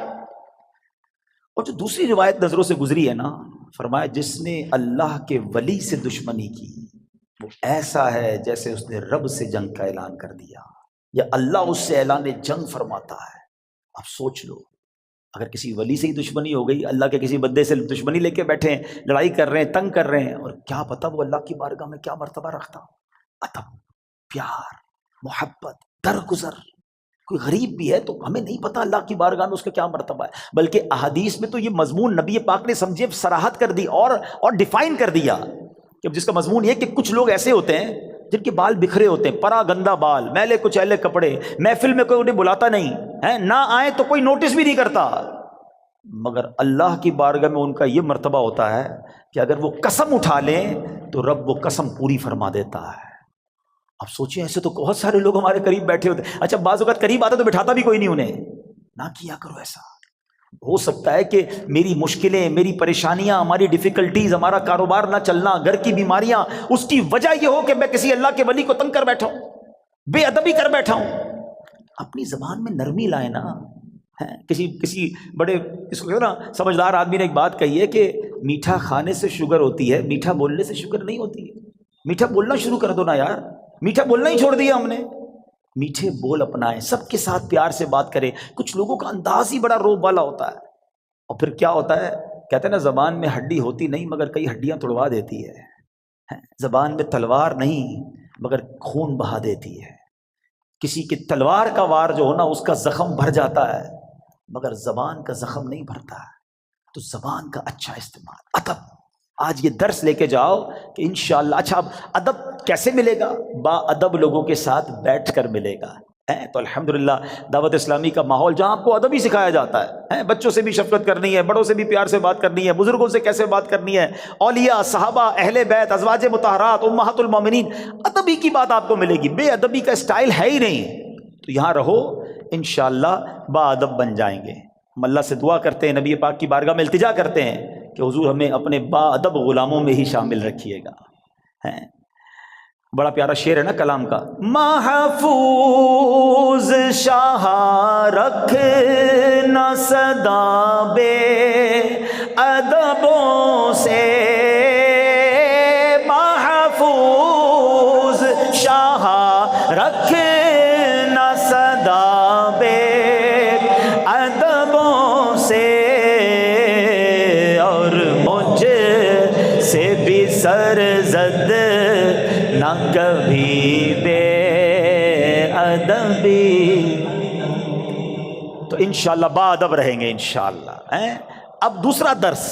اور جو دوسری روایت نظروں سے گزری ہے نا، فرمایا جس نے اللہ کے ولی سے دشمنی کی، وہ ایسا ہے جیسے اس نے رب سے جنگ کا اعلان کر دیا، یا اللہ اس سے اعلان جنگ فرماتا ہے۔ اب سوچ لو، اگر کسی ولی سے ہی دشمنی ہو گئی، اللہ کے کسی بندے سے دشمنی لے کے بیٹھے ہیں، لڑائی کر رہے ہیں، تنگ کر رہے ہیں، اور کیا پتہ وہ اللہ کی بارگاہ میں کیا مرتبہ رکھتا، ادب، پیار، محبت، درگزر۔ کوئی غریب بھی ہے تو ہمیں نہیں پتا اللہ کی بارگاہ میں اس کا کیا مرتبہ ہے، بلکہ احادیث میں تو یہ مضمون نبی پاک نے سمجھے صراحت کر دی اور ڈیفائن کر دیا، کہ جس کا مضمون یہ کہ کچھ لوگ ایسے ہوتے ہیں جن کے بال بکھرے ہوتے ہیں، پرا گندا بال، میلے کچیلے کپڑے، محفل میں کوئی انہیں بلاتا نہیں ہے، نہ آئے تو کوئی نوٹس بھی نہیں کرتا، مگر اللہ کی بارگاہ میں ان کا یہ مرتبہ ہوتا ہے کہ اگر وہ قسم اٹھا لیں تو رب وہ قسم پوری فرما دیتا ہے۔ اب سوچیں، ایسے تو بہت سارے لوگ ہمارے قریب بیٹھے ہوتے ہیں، اچھا بعض اوقات قریب آتا تو بٹھاتا بھی کوئی نہیں انہیں، نہ کیا کرو ایسا۔ ہو سکتا ہے کہ میری مشکلیں، میری پریشانیاں، ہماری ڈیفیکلٹیز، ہمارا کاروبار نہ چلنا، گھر کی بیماریاں، اس کی وجہ یہ ہو کہ میں کسی اللہ کے ولی کو تنگ کر بیٹھا ہوں، بے ادبی کر بیٹھا ہوں۔ اپنی زبان میں نرمی لائے نا۔ کسی بڑے اس کو نا سمجھدار آدمی نے ایک بات کہی ہے کہ میٹھا کھانے سے شوگر ہوتی ہے، میٹھا بولنے سے شوگر نہیں ہوتی ہے۔ میٹھا بولنا شروع کر دو نا یار، میٹھا بولنا ہی چھوڑ دیا ہم نے۔ میٹھے بول اپنائیں، سب کے ساتھ پیار سے بات کریں۔ کچھ لوگوں کا انداز ہی بڑا روب والا ہوتا ہے، اور پھر کیا ہوتا ہے، کہتے ہیں نا زبان میں ہڈی ہوتی نہیں مگر کئی ہڈیاں توڑوا دیتی ہے۔ زبان میں تلوار نہیں مگر خون بہا دیتی ہے۔ کسی کی تلوار کا وار جو ہونا اس کا زخم بھر جاتا ہے، مگر زبان کا زخم نہیں بھرتا ہے۔ تو زبان کا اچھا استعمال، ادب۔ آج یہ درس لے کے جاؤ کہ انشاءاللہ۔ اچھا اب ادب کیسے ملے گا؟ با ادب لوگوں کے ساتھ بیٹھ کر ملے گا۔ تو الحمدللہ دعوت اسلامی کا ماحول جہاں آپ کو ادب ہی سکھایا جاتا ہے، بچوں سے بھی شفقت کرنی ہے، بڑوں سے بھی پیار سے بات کرنی ہے، بزرگوں سے کیسے بات کرنی ہے، اولیاء، صحابہ، اہل بیت، ازواج مطہرات، امہات المومنین، ادبی کی بات آپ کو ملے گی۔ بے ادبی کا اسٹائل ہے ہی نہیں، تو یہاں رہو، انشاءاللہ با ادب بن جائیں گے۔ ہم اللہ سے دعا کرتے ہیں، نبی پاک کی بارگاہ میں التجا کرتے ہیں کہ حضور ہمیں اپنے با ادب غلاموں میں ہی شامل رکھیے گا۔ بڑا پیارا شعر ہے نا کلام کا، محفوظ شاہ رکھنا صدا بے ادبوں سے، محفوظ شاہ رکھنا صدا بے ادبوں سے، اور مجھ سے بھی سرزد نہ کبھی بے ادبی۔ تو انشاءاللہ با ادب رہیں گے انشاءاللہ۔ اب دوسرا درس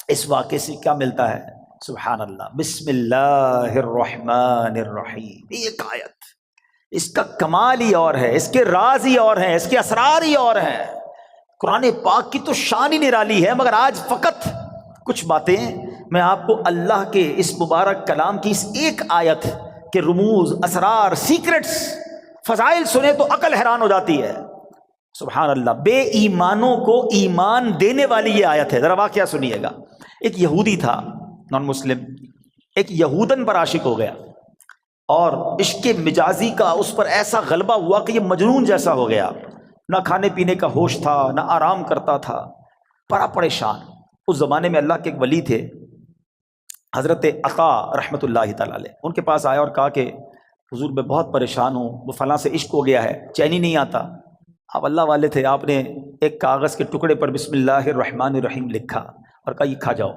اس واقعے سے کیا ملتا ہے؟ سبحان اللہ، بسم اللہ الرحمن الرحیم۔ ایک آیت، اس کا کمال ہی اور ہے، اس کے راز ہی اور ہیں، اس کے اسرار ہی اور ہیں۔ قرآن پاک کی تو شان ہی نرالی ہے، مگر آج فقط کچھ باتیں میں آپ کو اللہ کے اس مبارک کلام کی اس ایک آیت کے رموز، اسرار، سیکرٹس، فضائل سنے تو عقل حیران ہو جاتی ہے۔ سبحان اللہ، بے ایمانوں کو ایمان دینے والی یہ آیت ہے۔ ذرا واقعہ سنیے گا۔ ایک یہودی تھا، نان مسلم، ایک یہودن پر عاشق ہو گیا، اور عشق مجازی کا اس پر ایسا غلبہ ہوا کہ یہ مجنون جیسا ہو گیا، نہ کھانے پینے کا ہوش تھا، نہ آرام کرتا تھا، بڑا پریشان۔ اس زمانے میں اللہ کے ایک ولی تھے، حضرت عطا رحمۃ اللہ تعالی علیہ، ان کے پاس آیا اور کہا کہ حضور میں بہت پریشان ہوں، وہ فلاں سے عشق ہو گیا ہے، چین ہی نہیں آتا۔ آپ اللہ والے تھے، آپ نے ایک کاغذ کے ٹکڑے پر بسم اللہ الرحمن الرحیم لکھا اور کہا یہ کھا جاؤ۔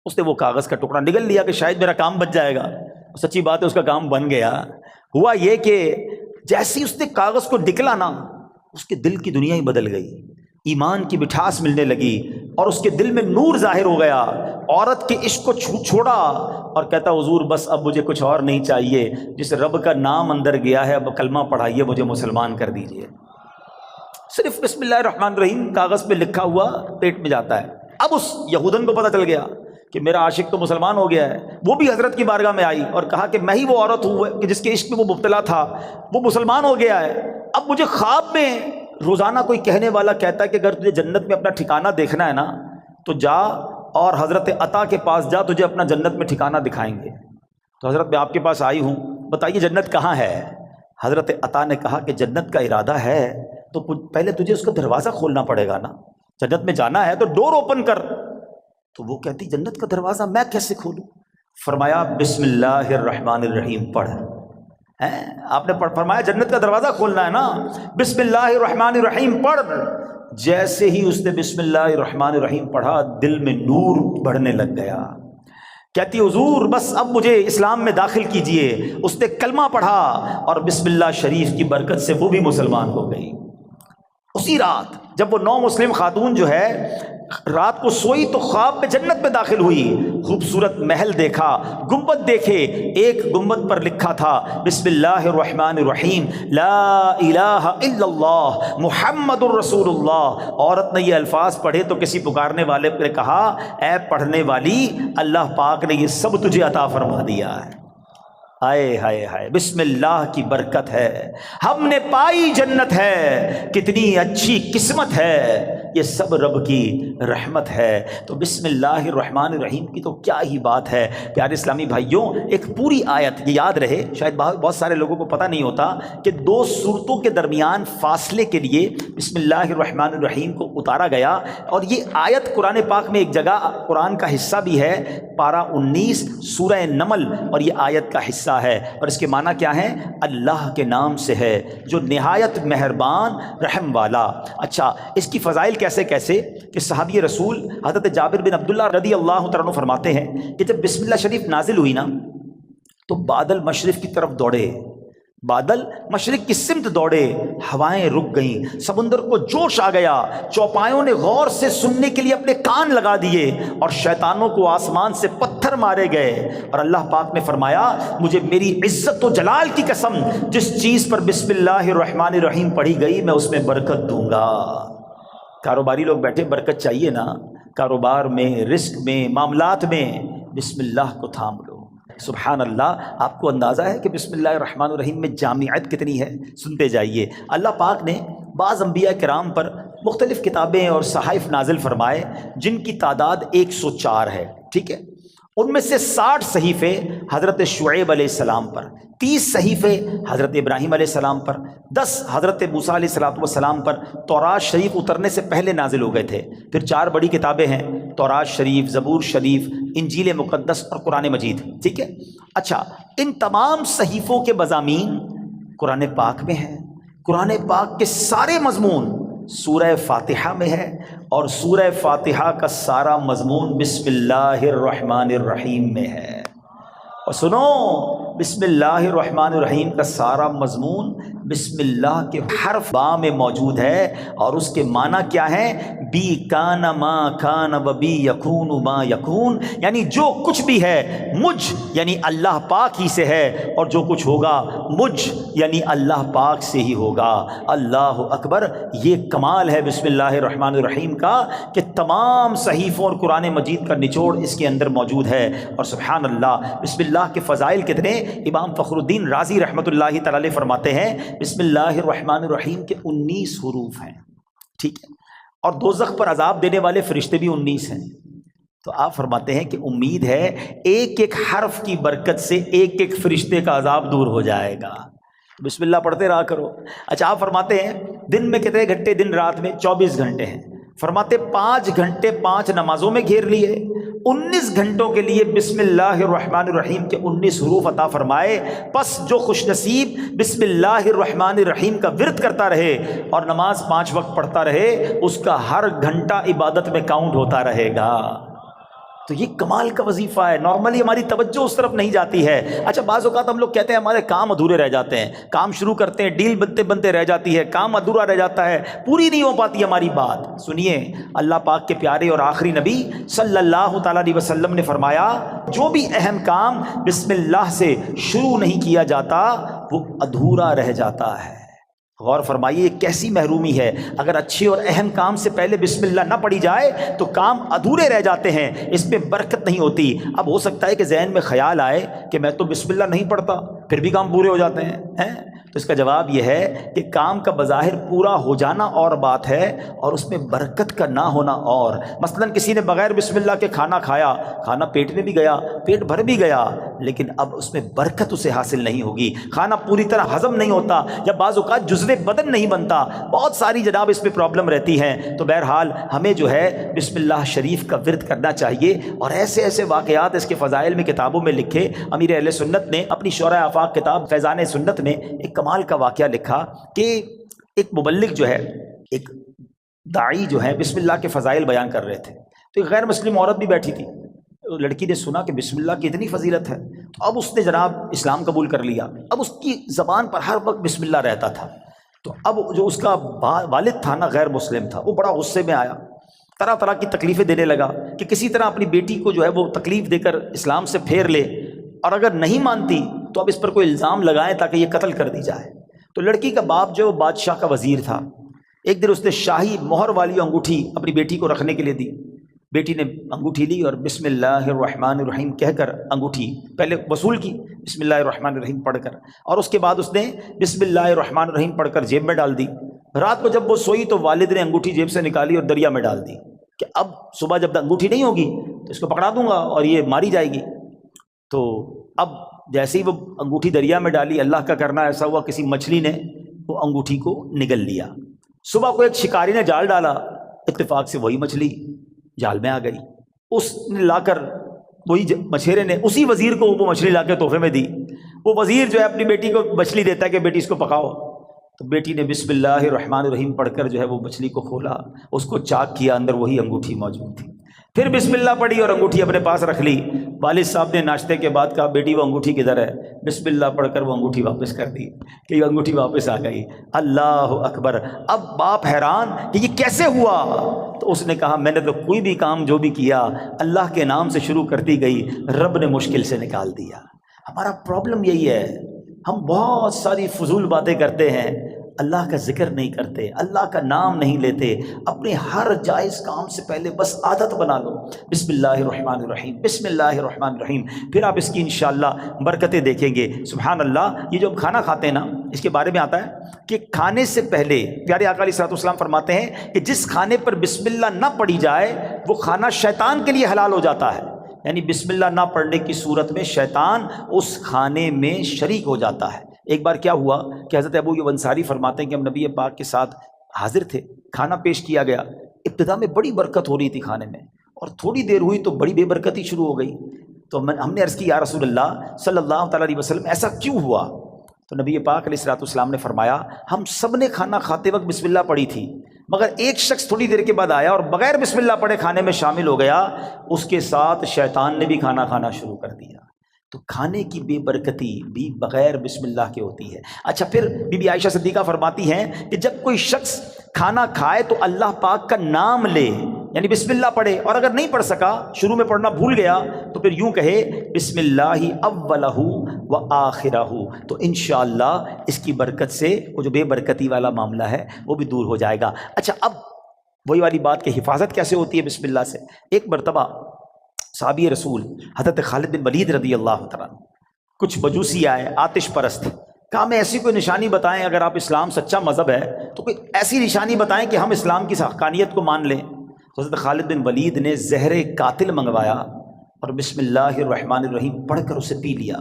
اس نے وہ کاغذ کا ٹکڑا نگل لیا کہ شاید میرا کام بچ جائے گا، سچی بات ہے اس کا کام بن گیا۔ ہوا یہ کہ جیسی اس نے کاغذ کو نکلا نا، اس کے دل کی دنیا ہی بدل گئی، ایمان کی مٹھاس ملنے لگی اور اس کے دل میں نور ظاہر ہو گیا۔ عورت کے عشق کو چھوڑا اور کہتا حضور بس اب مجھے کچھ اور نہیں چاہیے، جس رب کا نام اندر گیا ہے اب کلمہ پڑھائیے، مجھے مسلمان کر دیجئے۔ صرف بسم اللہ الرحمن الرحیم کاغذ پہ لکھا ہوا پیٹ میں جاتا ہے۔ اب اس یہودن کو پتہ چل گیا کہ میرا عاشق تو مسلمان ہو گیا ہے۔ وہ بھی حضرت کی بارگاہ میں آئی اور کہا کہ میں ہی وہ عورت ہوں کہ جس کے عشق میں وہ مبتلا تھا، وہ مسلمان ہو گیا ہے۔ اب مجھے خواب میں روزانہ کوئی کہنے والا کہتا ہے کہ اگر تجھے جنت میں اپنا ٹھکانہ دیکھنا ہے نا تو جا اور حضرت عطا کے پاس جا، تجھے اپنا جنت میں ٹھکانہ دکھائیں گے۔ تو حضرت میں آپ کے پاس آئی ہوں، بتائیے جنت کہاں ہے؟ حضرت عطا نے کہا کہ جنت کا ارادہ ہے تو پہلے تجھے اس کا دروازہ کھولنا پڑے گا نا، جنت میں جانا ہے تو ڈور اوپن کر۔ تو وہ کہتی جنت کا دروازہ میں کیسے کھولوں؟ فرمایا بسم اللہ الرحمن الرحیم پڑھ۔ آپ نے فرمایا جنت کا دروازہ کھولنا ہے نا، بسم اللہ الرحمن الرحیم پڑھ۔ جیسے ہی اس نے بسم اللہ الرحمن الرحیم پڑھا، دل میں نور بڑھنے لگ گیا۔ کہتی حضور بس اب مجھے اسلام میں داخل کیجئے۔ اس نے کلمہ پڑھا اور بسم اللہ شریف کی برکت سے وہ بھی مسلمان ہو گئی۔ اسی رات جب وہ نو مسلم خاتون جو ہے رات کو سوئی تو خواب میں جنت میں داخل ہوئی، خوبصورت محل دیکھا، گنبد دیکھے، ایک گنبد پر لکھا تھا بسم اللہ الرحمن الرحیم لا الہ الا اللہ محمد الرسول اللہ۔ عورت نے یہ الفاظ پڑھے تو کسی پکارنے والے نے کہا اے پڑھنے والی، اللہ پاک نے یہ سب تجھے عطا فرما دیا ہے۔ ہائے ہائے ہائے، بسم اللہ کی برکت ہے، ہم نے پائی جنت ہے، کتنی اچھی قسمت ہے، یہ سب رب کی رحمت ہے۔ تو بسم اللہ الرحمن الرحیم کی تو کیا ہی بات ہے۔ پیارے اسلامی بھائیوں، ایک پوری آیت یہ یاد رہے، شاید بہت سارے لوگوں کو پتہ نہیں ہوتا کہ دو صورتوں کے درمیان فاصلے کے لیے بسم اللہ الرحمن الرحیم کو اتارا گیا، اور یہ آیت قرآن پاک میں ایک جگہ قرآن کا حصہ بھی ہے، پارہ 19 سورہ نمل، اور یہ آیت کا حصہ ہے، اور اس کے معنی کیا ہے؟ اللہ کے نام سے ہے جو نہایت مہربان رحم والا۔ اچھا، اس کی فضائل کیسے کہ صحابی رسول حضرت جابر بن عبداللہ رضی اللہ تعالیٰ عنہ فرماتے ہیں کہ جب بسم اللہ شریف نازل ہوئی نا تو بادل مشرق کی طرف دوڑے، بادل مشرق کی سمت دوڑے، ہوائیں رک گئیں، سمندر کو جوش آ گیا، چوپایوں نے غور سے سننے کے لیے اپنے کان لگا دیے، اور شیطانوں کو آسمان سے پتھر مارے گئے، اور اللہ پاک نے فرمایا مجھے میری عزت و جلال کی قسم، جس چیز پر بسم اللہ الرحمن الرحیم پڑھی گئی میں اس میں برکت دوں گا۔ کاروباری لوگ بیٹھے، برکت چاہیے نا، کاروبار میں، رزق میں، معاملات میں، بسم اللہ کو تھام لو۔ سبحان اللہ، آپ کو اندازہ ہے کہ بسم اللہ الرحمن الرحیم میں جامعیت کتنی ہے؟ سنتے جائیے۔ اللہ پاک نے بعض انبیاء کرام پر مختلف کتابیں اور صحائف نازل فرمائے جن کی تعداد 104 ہے، ٹھیک ہے؟ ان میں سے 60 صحیفے حضرت شعیب علیہ السلام پر، 30 صحیفے حضرت ابراہیم علیہ السلام پر، 10 حضرت موسیٰ علیہ السلام پر تورات شریف اترنے سے پہلے نازل ہو گئے تھے۔ پھر 4 بڑی کتابیں ہیں، تورات شریف، زبور شریف، انجیل مقدس اور قرآن مجید، ٹھیک ہے؟ اچھا، ان تمام صحیفوں کے مضامین قرآن پاک میں ہیں۔ قرآن پاک کے سارے مضمون سورہ فاتحہ میں ہے، اور سورہ فاتحہ کا سارا مضمون بسم اللہ الرحمن الرحیم میں ہے۔ اور سنو، بسم اللہ الرحمن الرحیم کا سارا مضمون بسم اللہ کے حرف با میں موجود ہے، اور اس کے معنی کیا ہے؟ بی کان ما کان و بی یکون ما یکون، یعنی جو کچھ بھی ہے مجھ یعنی اللہ پاک ہی سے ہے، اور جو کچھ ہوگا مجھ یعنی اللہ پاک سے ہی ہوگا۔ اللہ اکبر، یہ کمال ہے بسم اللہ الرحمن الرحیم کا کہ تمام صحیفوں اور قرآن مجید کا نچوڑ اس کے اندر موجود ہے۔ اور سبحان اللہ، بسم اللہ کے فضائل کتنے! امام فخر الدین رازی رحمۃ اللہ تعالی فرماتے ہیں بسم اللہ الرحمن الرحیم کے 19 حروف ہیں، ٹھیک ہے؟ اور دوزخ پر عذاب دینے والے فرشتے بھی 19 ہیں۔ تو آپ فرماتے ہیں کہ امید ہے ایک ایک حرف کی برکت سے ایک ایک فرشتے کا عذاب دور ہو جائے گا۔ بسم اللہ پڑھتے رہا کرو۔ اچھا، آپ فرماتے ہیں دن میں کتنے گھنٹے؟ دن رات میں 24 گھنٹے ہیں۔ فرماتے 5 گھنٹے 5 نمازوں میں گھیر لیے، 19 گھنٹوں کے لیے بسم اللہ الرحمن الرحیم کے 19 حروف عطا فرمائے۔ پس جو خوش نصیب بسم اللہ الرحمن الرحیم کا ورد کرتا رہے اور نماز 5 وقت پڑھتا رہے، اس کا ہر گھنٹہ عبادت میں کاؤنٹ ہوتا رہے گا۔ تو یہ کمال کا وظیفہ ہے۔ نارملی ہماری توجہ اس طرف نہیں جاتی ہے۔ اچھا بعض اوقات ہم لوگ کہتے ہیں ہمارے کام ادھورے رہ جاتے ہیں، کام شروع کرتے ہیں، ڈیل بنتے بنتے رہ جاتی ہے، کام ادھورا رہ جاتا ہے، پوری نہیں ہو پاتی ہماری بات۔ سنیے، اللہ پاک کے پیارے اور آخری نبی صلی اللہ تعالیٰ علیہ وسلم نے فرمایا، جو بھی اہم کام بسم اللہ سے شروع نہیں کیا جاتا وہ ادھورا رہ جاتا ہے۔ غور فرمائیے یہ کیسی محرومی ہے۔ اگر اچھے اور اہم کام سے پہلے بسم اللہ نہ پڑھی جائے تو کام ادھورے رہ جاتے ہیں، اس میں برکت نہیں ہوتی۔ اب ہو سکتا ہے کہ ذہن میں خیال آئے کہ میں تو بسم اللہ نہیں پڑھتا پھر بھی کام پورے ہو جاتے ہیں، تو اس کا جواب یہ ہے کہ کام کا بظاہر پورا ہو جانا اور بات ہے اور اس میں برکت کا نہ ہونا اور۔ مثلا کسی نے بغیر بسم اللہ کے کھانا کھایا، کھانا پیٹ میں بھی گیا، پیٹ بھر بھی گیا، لیکن اب اس میں برکت اسے حاصل نہیں ہوگی، کھانا پوری طرح ہضم نہیں ہوتا، یا بعض اوقات جزو بدن نہیں بنتا، بہت ساری جناب اس میں پرابلم رہتی ہیں۔ تو بہرحال ہمیں جو ہے بسم اللہ شریف کا ورد کرنا چاہیے، اور ایسے ایسے واقعات اس کے فضائل میں کتابوں میں لکھے۔ امیر اہل سنت نے اپنی شورۂ آفاق کتاب فیضان سنت میں ایک کمال کا واقعہ لکھا کہ ایک مبلغ جو ہے، ایک داعی جو ہے، بسم اللہ کے فضائل بیان کر رہے تھے، تو ایک غیر مسلم عورت بھی بیٹھی تھی۔ لڑکی نے سنا کہ بسم اللہ کی اتنی فضیلت ہے، تو اب اس نے جناب اسلام قبول کر لیا۔ اب اس کی زبان پر ہر وقت بسم اللہ رہتا تھا۔ تو اب جو اس کا والد تھا نا، غیر مسلم تھا، وہ بڑا غصے میں آیا، طرح طرح کی تکلیفیں دینے لگا کہ کسی طرح اپنی بیٹی کو جو ہے وہ تکلیف دے کر اسلام سے پھیر لے، اور اگر نہیں مانتی تو اب اس پر کوئی الزام لگائیں تاکہ یہ قتل کر دی جائے۔ تو لڑکی کا باپ جو بادشاہ کا وزیر تھا، ایک دن اس نے شاہی مہر والی انگوٹھی اپنی بیٹی کو رکھنے کے لیے دی۔ بیٹی نے انگوٹھی لی اور بسم اللہ الرحمن الرحیم کہہ کر انگوٹھی پہلے وصول کی، بسم اللہ الرحمن الرحیم پڑھ کر، اور اس کے بعد اس نے بسم اللہ الرحمن الرحیم پڑھ کر جیب میں ڈال دی۔ رات کو جب وہ سوئی تو والد نے انگوٹھی جیب سے نکالی اور دریا میں ڈال دی کہ اب صبح جب انگوٹھی نہیں ہوگی تو اس کو پکڑا دوں گا اور یہ ماری جائے گی۔ تو اب جیسے ہی وہ انگوٹھی دریا میں ڈالی، اللہ کا کرنا ایسا ہوا کسی مچھلی نے وہ انگوٹھی کو نگل لیا۔ صبح کو ایک شکاری نے جال ڈالا، اتفاق سے وہی مچھلی جال میں آ گئی۔ اس نے لا کر وہی مچھیرے نے اسی وزیر کو وہ مچھلی لا کے تحفے میں دی۔ وہ وزیر جو ہے اپنی بیٹی کو مچھلی دیتا ہے کہ بیٹی اس کو پکاؤ، تو بیٹی نے بسم اللہ الرحمن الرحیم پڑھ کر جو ہے وہ مچھلی کو کھولا، اس کو چاک کیا، اندر وہی انگوٹھی موجود تھی۔ پھر بسم اللہ پڑھی اور انگوٹھی اپنے پاس رکھ لی۔ والد صاحب نے ناشتے کے بعد کہا بیٹی وہ انگوٹھی کدھر ہے؟ بسم اللہ پڑھ کر وہ انگوٹھی واپس کر دی کہ یہ انگوٹھی واپس آ گئی۔ اللہ اکبر! اب باپ حیران کہ یہ کیسے ہوا؟ تو اس نے کہا میں نے تو کوئی بھی کام جو بھی کیا اللہ کے نام سے شروع کرتی گئی، رب نے مشکل سے نکال دیا۔ ہمارا پرابلم یہی ہے، ہم بہت ساری فضول باتیں کرتے ہیں، اللہ کا ذکر نہیں کرتے، اللہ کا نام نہیں لیتے۔ اپنے ہر جائز کام سے پہلے بس عادت بنا لو، بسم اللہ الرحمن الرحیم، بسم اللہ الرحمن الرحیم، پھر آپ اس کی انشاءاللہ برکتیں دیکھیں گے۔ سبحان اللہ! یہ جو ہم کھانا کھاتے ہیں نا، اس کے بارے میں آتا ہے کہ کھانے سے پہلے پیارے آقا علیہ الصلوۃ والسلام فرماتے ہیں کہ جس کھانے پر بسم اللہ نہ پڑھی جائے وہ کھانا شیطان کے لیے حلال ہو جاتا ہے۔ یعنی بسم اللہ نہ پڑھنے کی صورت میں شیطان اس کھانے میں شریک ہو جاتا ہے۔ ایک بار کیا ہوا کہ حضرت ابو ایوب انصاری فرماتے ہیں کہ ہم نبی پاک کے ساتھ حاضر تھے، کھانا پیش کیا گیا، ابتدا میں بڑی برکت ہو رہی تھی کھانے میں، اور تھوڑی دیر ہوئی تو بڑی بے برکتی شروع ہو گئی۔ تو ہم نے عرض کی یا رسول اللہ صلی اللہ تعالیٰ علیہ وسلم ایسا کیوں ہوا؟ تو نبی پاک علیہ الصلوۃ والسلام نے فرمایا ہم سب نے کھانا کھاتے وقت بسم اللہ پڑھی تھی، مگر ایک شخص تھوڑی دیر کے بعد آیا اور بغیر بسم اللہ پڑھے کھانے میں شامل ہو گیا، اس کے ساتھ شیطان نے بھی کھانا کھانا شروع کر دیا۔ تو کھانے کی بے برکتی بھی بغیر بسم اللہ کے ہوتی ہے۔ اچھا پھر بی بی عائشہ صدیقہ فرماتی ہیں کہ جب کوئی شخص کھانا کھائے تو اللہ پاک کا نام لے، یعنی بسم اللہ پڑھے، اور اگر نہیں پڑھ سکا، شروع میں پڑھنا بھول گیا، تو پھر یوں کہے بسم اللہ اولہ و آخرہ، تو انشاءاللہ اس کی برکت سے وہ جو بے برکتی والا معاملہ ہے وہ بھی دور ہو جائے گا۔ اچھا اب وہی والی بات کہ حفاظت کیسے ہوتی ہے بسم اللہ سے۔ ایک مرتبہ صحابی رسول حضرت خالد بن ولید رضی اللہ تعالیٰ کچھ مجوسی آئے، آتش پرست، کہا ہمیں ایسی کوئی نشانی بتائیں، اگر آپ اسلام سچا مذہب ہے تو کوئی ایسی نشانی بتائیں کہ ہم اسلام کی حقانیت کو مان لیں۔ حضرت خالد بن ولید نے زہر قاتل منگوایا اور بسم اللہ الرحمن الرحیم پڑھ کر اسے پی لیا۔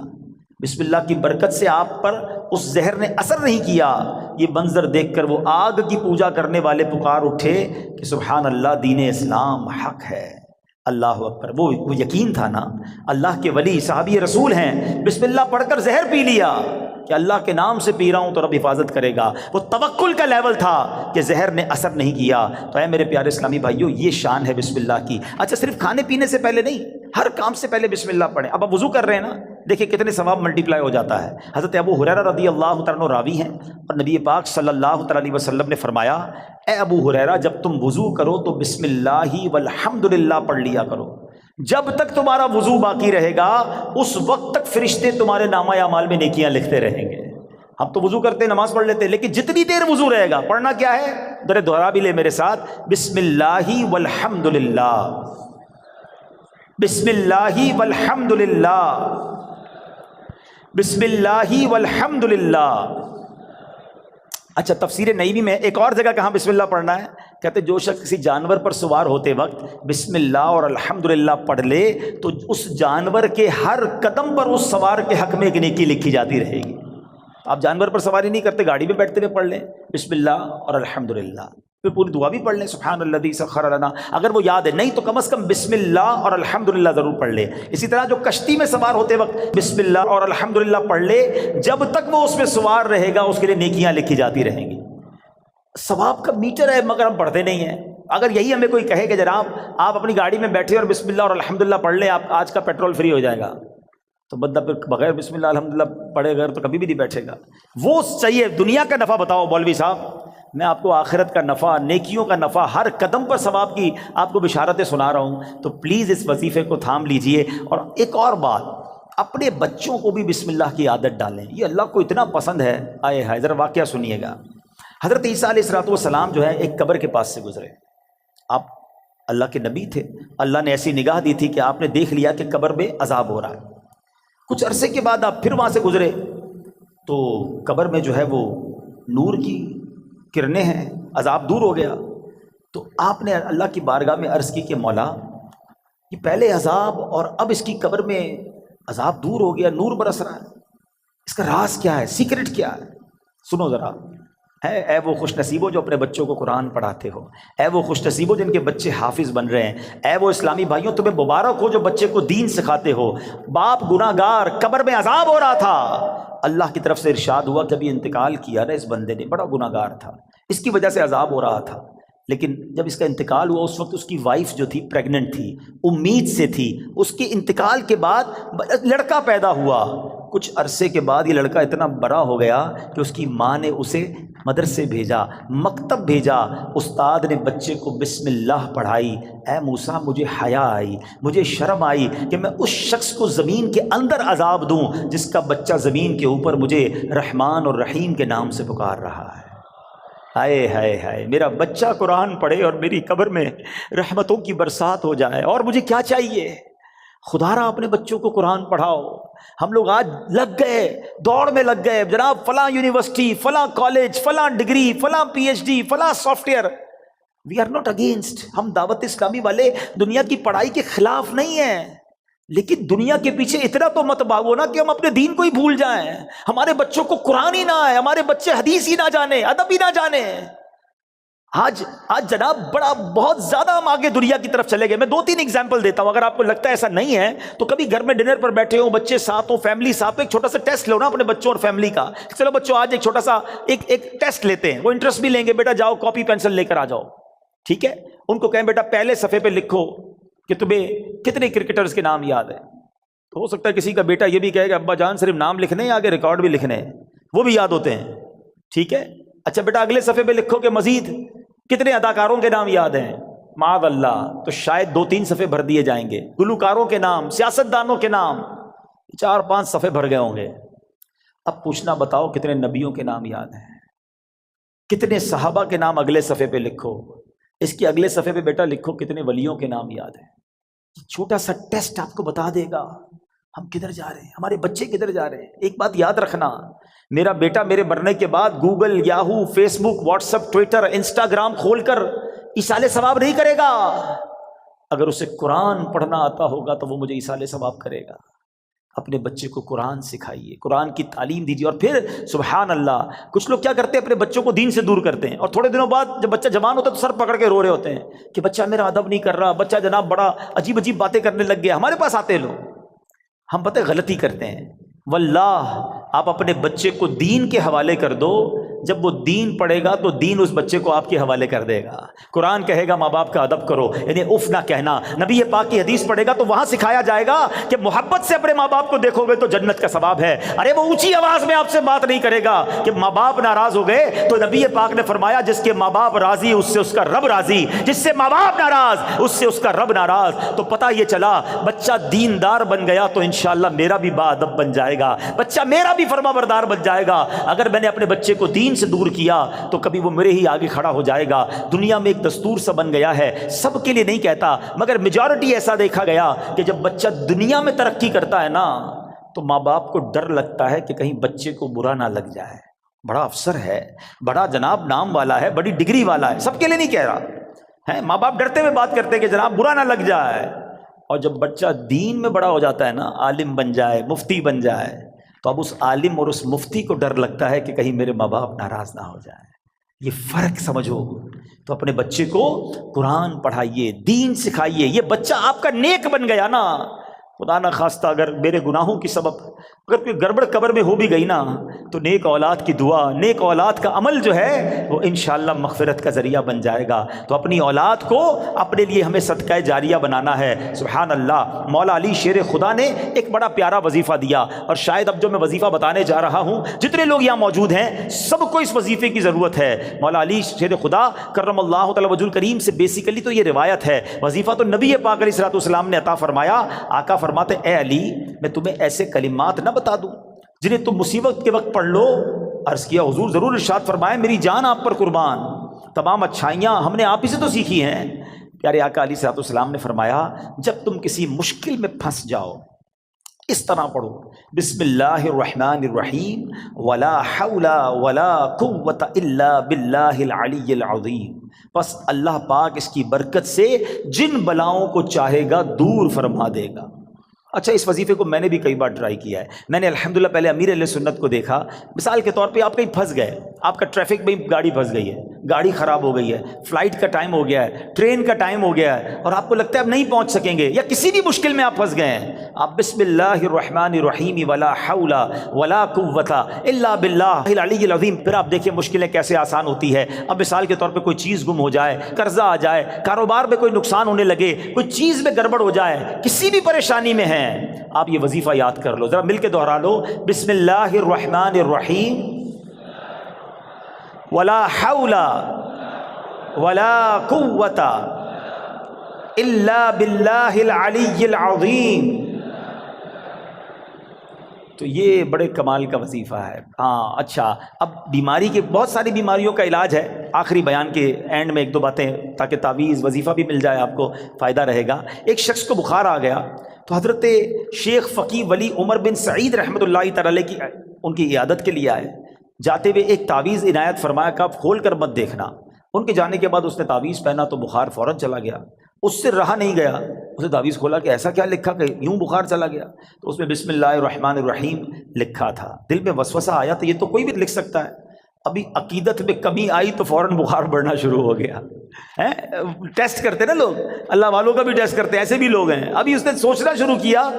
بسم اللہ کی برکت سے آپ پر اس زہر نے اثر نہیں کیا۔ یہ منظر دیکھ کر وہ آگ کی پوجا کرنے والے پکار اٹھے کہ سبحان اللہ، دین اسلام حق ہے، اللہ اکبر، وہ یقین تھا نا، اللہ کے ولی صحابی رسول ہیں، بسم اللہ پڑھ کر زہر پی لیا کہ اللہ کے نام سے پی رہا ہوں تو رب حفاظت کرے گا۔ وہ توکل کا لیول تھا کہ زہر نے اثر نہیں کیا۔ تو اے میرے پیارے اسلامی بھائیوں، یہ شان ہے بسم اللہ کی۔ اچھا، صرف کھانے پینے سے پہلے نہیں، ہر کام سے پہلے بسم اللہ پڑھیں۔ اب آپ وضو کر رہے ہیں نا، دیکھیں کتنے ثواب ملٹیپلائی ہو جاتا ہے۔ حضرت ابو ہریرہ رضی اللہ تعالیٰ عنہ راوی ہیں، اور نبی پاک صلی اللہ تعالیٰ علیہ وسلم نے فرمایا، اے ابو ہریرہ، جب تم وضو کرو تو بسم اللہ والحمدللہ پڑھ لیا کرو۔ جب تک تمہارا وضو باقی رہے گا اس وقت تک فرشتے تمہارے نامہ اعمال میں نیکیاں لکھتے رہیں گے۔ ہم تو وضو کرتے نماز پڑھ لیتے، لیکن جتنی دیر وضو رہے گا پڑھنا کیا ہے؟ ذرا دوہرا بھی لے میرے ساتھ، بسم اللہ والحمدللہ، بسم اللہ والحمدللہ، بسم اللہ والحمدللہ۔ اچھا، تفسیر نعیمی میں ایک اور جگہ کہاں بسم اللہ پڑھنا ہے، کہتے جو شخص کسی جانور پر سوار ہوتے وقت بسم اللہ اور الحمدللہ پڑھ لے تو اس جانور کے ہر قدم پر اس سوار کے حق میں ایک نیکی لکھی جاتی رہے گی۔ آپ جانور پر سواری نہیں کرتے، گاڑی میں بیٹھتے ہوئے پڑھ لیں بسم اللہ اور الحمدللہ، پھر پوری دعا بھی پڑھ لیں سبحان الذی سخر لنا، اگر وہ یاد ہے، نہیں تو کم از کم بسم اللہ اور الحمدللہ ضرور پڑھ لے۔ اسی طرح جو کشتی میں سوار ہوتے وقت بسم اللہ اور الحمدللہ پڑھ لے، جب تک وہ اس میں سوار رہے گا اس کے لیے نیکیاں لکھی جاتی رہیں گی۔ ثواب کا میٹر ہے مگر ہم پڑھتے نہیں ہیں۔ اگر یہی ہمیں کوئی کہے کہ جناب آپ اپنی گاڑی میں بیٹھے اور بسم اللہ اور الحمدللہ پڑھ لیں، آپ آج کا پیٹرول فری ہو جائے گا، تو بندہ پھر بغیر بسم اللہ الحمدللہ پڑھے گا تو کبھی بھی نہیں بیٹھے گا۔ وہ چاہیے دنیا کا نفع بتاؤ مولوی صاحب، میں آپ کو آخرت کا نفع، نیکیوں کا نفع، ہر قدم پر ثواب کی آپ کو بشارتیں سنا رہا ہوں، تو پلیز اس وظیفے کو تھام لیجئے۔ اور ایک اور بات، اپنے بچوں کو بھی بسم اللہ کی عادت ڈالیں، یہ اللہ کو اتنا پسند ہے۔ آئے ہائے، ذرا واقعہ سنیے گا۔ حضرت عیسیٰ علیہ السلام جو ہے ایک قبر کے پاس سے گزرے، آپ اللہ کے نبی تھے، اللہ نے ایسی نگاہ دی تھی کہ آپ نے دیکھ لیا کہ قبر میں عذاب ہو رہا ہے۔ کچھ عرصے کے بعد آپ پھر وہاں سے گزرے تو قبر میں جو ہے وہ نور کی کرنیں ہیں، عذاب دور ہو گیا۔ تو آپ نے اللہ کی بارگاہ میں عرض کی کہ مولا، یہ پہلے عذاب اور اب اس کی قبر میں عذاب دور ہو گیا، نور برس رہا ہے، اس کا راز کیا ہے، سیکرٹ کیا ہے؟ سنو ذرا۔ اے وہ خوش نصیبوں جو اپنے بچوں کو قرآن پڑھاتے ہو، اے وہ خوش نصیبوں جن کے بچے حافظ بن رہے ہیں، اے وہ اسلامی بھائیوں تمہیں مبارک ہو جو بچے کو دین سکھاتے ہو۔ باپ گناہ گار، قبر میں عذاب ہو رہا تھا، اللہ کی طرف سے ارشاد ہوا جب یہ انتقال کیا نا اس بندے نے، بڑا گناہ گار تھا، اس کی وجہ سے عذاب ہو رہا تھا، لیکن جب اس کا انتقال ہوا اس وقت اس کی وائف جو تھی پریگننٹ تھی، امید سے تھی، اس کے انتقال کے بعد لڑکا پیدا ہوا۔ کچھ عرصے کے بعد یہ لڑکا اتنا بڑا ہو گیا کہ اس کی ماں نے اسے مدرسے بھیجا، مکتب بھیجا، استاد نے بچے کو بسم اللہ پڑھائی۔ اے موسیٰ، مجھے حیا آئی، مجھے شرم آئی کہ میں اس شخص کو زمین کے اندر عذاب دوں جس کا بچہ زمین کے اوپر مجھے رحمان اور رحیم کے نام سے پکار رہا ہے۔ ہائے ہائے ہائے، میرا بچہ قرآن پڑھے اور میری قبر میں رحمتوں کی برسات ہو جائے، اور مجھے کیا چاہیے؟ خدا را اپنے بچوں کو قرآن پڑھاؤ۔ ہم لوگ آج لگ گئے، دوڑ میں لگ گئے، جناب فلاں یونیورسٹی، فلاں کالج، فلاں ڈگری، فلاں پی ایچ ڈی، فلاں software. We are not against, ہم دعوت اسلامی والے دنیا کی پڑھائی کے خلاف نہیں ہیں، لیکن دنیا کے پیچھے اتنا تو مت بھاگو نا کہ ہم اپنے دین کو ہی بھول جائیں، ہمارے بچوں کو قرآن ہی نہ آئے، ہمارے بچے حدیث ہی نہ جانے، ادب ہی نہ جانے۔ آج جناب بہت زیادہ ہم آگے دنیا کی طرف چلے گئے۔ میں 2-3 ایگزامپل دیتا ہوں، اگر آپ کو لگتا ہے ایسا نہیں ہے تو کبھی گھر میں ڈنر پر بیٹھے ہوں، بچے ساتھ ہوں، فیملی ساتھ، ایک چھوٹا سا ٹیسٹ لو نا اپنے بچوں اور فیملی کا۔ چلو بچوں آج ایک چھوٹا سا ایک ٹیسٹ لیتے ہیں، وہ انٹرسٹ بھی لیں گے، بیٹا جاؤ کاپی پینسل لے کر آ جاؤ، ٹھیک ہے؟ ان کو کہیں بیٹا پہلے صفحے پہ لکھو کہ تمہیں کتنے کرکٹرز کے نام یاد ہیں۔ تو ہو سکتا ہے کسی کا بیٹا یہ بھی کہے کہ ابا جان صرف نام لکھنے ہیں، آگے ریکارڈ بھی لکھنے ہیں، وہ بھی یاد ہوتے ہیں، ٹھیک ہے؟ اچھا بیٹا اگلے صفحے پہ لکھو کہ مزید کتنے اداکاروں کے نام یاد ہیں۔ معاذ اللہ، تو شاید 2-3 صفحے بھر دیے جائیں گے، گلوکاروں کے نام، سیاستدانوں کے نام 4-5 صفحے بھر گئے ہوں گے۔ اب پوچھنا بتاؤ کتنے نبیوں کے نام یاد ہیں، کتنے صحابہ کے نام اگلے صفحے پہ لکھو، اس کے اگلے صفحے پہ بیٹا لکھو کتنے ولیوں کے نام یاد ہیں۔ چھوٹا سا ٹیسٹ آپ کو بتا دے گا ہم کدھر جا رہے ہیں، ہمارے بچے کدھر جا رہے ہیں۔ ایک بات یاد رکھنا، میرا بیٹا میرے مرنے کے بعد گوگل، یاہو، فیس بک، واٹس ایپ، ٹویٹر، انسٹاگرام کھول کر ایصال ثواب نہیں کرے گا۔ اگر اسے قرآن پڑھنا آتا ہوگا تو وہ مجھے ایصال ثواب کرے گا۔ اپنے بچے کو قرآن سکھائیے، قرآن کی تعلیم دیجیے۔ اور پھر سبحان اللہ، کچھ لوگ کیا کرتے ہیں، اپنے بچوں کو دین سے دور کرتے ہیں، اور تھوڑے دنوں بعد جب بچہ جوان ہوتا ہے تو سر پکڑ کے رو رہے ہوتے ہیں کہ بچہ میرا ادب نہیں کر رہا، بچہ جناب بڑا عجیب عجیب باتیں کرنے لگ گیا۔ ہمارے پاس آتے ہیں لوگ، ہم پتہ غلطی کرتے ہیں۔ واللہ آپ اپنے بچے کو دین کے حوالے کر دو، جب وہ دین پڑھے گا تو دین اس بچے کو آپ کے حوالے کر دے گا۔ قرآن کہے گا ماں باپ کا ادب کرو، یعنی اف نہ کہنا۔ نبی پاک کی حدیث پڑھے گا تو وہاں سکھایا جائے گا کہ محبت سے اپنے ماں باپ کو دیکھو گے تو جنت کا ثواب ہے۔ ارے وہ اونچی آواز میں آپ سے بات نہیں کرے گا کہ ماں باپ ناراض ہو گئے، تو نبی پاک نے فرمایا جس کے ماں باپ راضی اس سے اس کا رب راضی، جس سے ماں باپ ناراض اس سے اس کا رب ناراض۔ تو پتہ یہ چلا بچہ دیندار بن گیا تو انشاءاللہ میرا بھی با ادب بن جائے گا، بچہ میرا بھی فرما بردار بن جائے گا۔ اگر میں نے اپنے بچے کو دین سے دور کیا تو کبھی وہ میرے ہی آگے کھڑا ہو جائے گا۔ دنیا میں ایک دستور سا بن گیا ہے، سب کے لیے نہیں کہتا مگر میجورٹی ایسا دیکھا گیا کہ جب بچہ دنیا میں ترقی کرتا ہے نا تو ماں باپ کو ڈر لگتا ہے کہ کہیں بچے کو برا نہ لگ جائے، بڑا افسر ہے، بڑا جناب نام والا ہے، بڑی ڈگری والا ہے، سب کے لیے نہیں کہہ رہا ہے، ماں باپ ڈرتے ہوئے بات کرتے ہیں کہ جناب برا نہ لگ جائے۔ اور جب بچہ دین میں بڑا ہو جاتا ہے نا، عالم بن جائے، مفتی بن جائے، تو اب اس عالم اور اس مفتی کو ڈر لگتا ہے کہ کہیں میرے ماں باپ ناراض نہ ہو جائے۔ یہ فرق سمجھو۔ تو اپنے بچے کو قرآن پڑھائیے، دین سکھائیے، یہ بچہ آپ کا نیک بن گیا نا۔ خدا نہ خواستہ اگر میرے گناہوں کی سبب اگر کوئی گڑبڑ قبر میں ہو بھی گئی نا تو نیک اولاد کی دعا، نیک اولاد کا عمل جو ہے وہ انشاءاللہ مغفرت کا ذریعہ بن جائے گا۔ تو اپنی اولاد کو اپنے لیے ہمیں صدقہ جاریہ بنانا ہے۔ سبحان اللہ، مولا علی شیر خدا نے ایک بڑا پیارا وظیفہ دیا، اور شاید اب جو میں وظیفہ بتانے جا رہا ہوں جتنے لوگ یہاں موجود ہیں سب کو اس وظیفے کی ضرورت ہے۔ مولا علی شیر خدا کرم اللہ تعالی وجہ الکریم سے بیسیکلی تو یہ روایت ہے، وظیفہ تو نبی پاک علیہ الصلوۃ والسلام نے عطا فرمایا۔ آقا فرماتے اے علی میں تمہیں ایسے کلمات نہ بتا دوں جنہیں تم مصیبت کے وقت پڑھ لو؟ عرض کیا حضور ضرور۔ ارشاد فرمائے میری جان آپ پر قربان، تمام اچھائیاں ہم نے آپ ہی سے تو سیکھی ہیں۔ پیارے آقا علیہ الصلوۃ والسلام نے فرمایا جب تم کسی مشکل میں پھنس جاؤ اس طرح پڑھو، بسم اللہ الرحمن الرحیم ولا حول ولا قوت الا باللہ العلی العظیم۔ بس اللہ پاک اس کی برکت سے جن بلاؤں کو چاہے گا دور فرما دے گا۔ اچھا اس وظیفے کو میں نے بھی کئی بار ٹرائی کیا ہے۔ میں نے الحمدللہ پہلے امیر اہل سنت کو دیکھا، مثال کے طور پہ آپ کہیں پھنس گئے، آپ کا ٹریفک میں گاڑی پھنس گئی ہے، گاڑی خراب ہو گئی ہے، فلائٹ کا ٹائم ہو گیا ہے، ٹرین کا ٹائم ہو گیا ہے، اور آپ کو لگتا ہے اب نہیں پہنچ سکیں گے، یا کسی بھی مشکل میں آپ پھنس گئے ہیں، آپ بسم اللہ الرحمن الرحیم ولا حول ولا قوت الا باللہ العلی العظیم، پھر آپ دیکھیں مشکلیں کیسے آسان ہوتی ہے۔ اب مثال کے طور پہ کوئی چیز گم ہو جائے، قرضہ آ جائے، کاروبار میں کوئی نقصان ہونے لگے، کوئی چیز میں گڑبڑ ہو جائے، کسی بھی پریشانی میں ہیں، آپ یہ وظیفہ یاد کر لو، ذرا مل کے دوہرا لو، بسم اللہ الرحمن الرحیم ولا حول ولا قوت الا باللہ العلی العظیم۔ تو یہ بڑے کمال کا وظیفہ ہے۔ ہاں اچھا، اب بیماری کے بہت ساری بیماریوں کا علاج ہے، آخری بیان کے اینڈ میں ایک دو باتیں تاکہ تعویذ وظیفہ بھی مل جائے، آپ کو فائدہ رہے گا۔ ایک شخص کو بخار آ گیا تو حضرت شیخ فقی ولی عمر بن سعید رحمۃ اللہ تعالی کی ان کی عیادت کے لیے آئے، جاتے ہوئے ایک تعویذ عنایت فرمایا کہ آپ کھول کر مت دیکھنا۔ ان کے جانے کے بعد اس نے تعویذ پہنا تو بخار فوراً چلا گیا، اس سے رہا نہیں گیا، اسے تعویذ کھولا کہ ایسا کیا لکھا کہ یوں بخار چلا گیا، تو اس میں بسم اللہ الرحمن الرحیم لکھا تھا۔ دل میں وسوسہ آیا تو یہ تو کوئی بھی لکھ سکتا ہے، ابھی عقیدت میں کمی آئی تو فوراً بخار بڑھنا شروع ہو گیا۔ ٹیسٹ کرتے نا لوگ، اللہ والوں کا بھی ٹیسٹ کرتے ہیں، ایسے بھی لوگ ہیں۔ ابھی اس نے سوچنا شروع کیا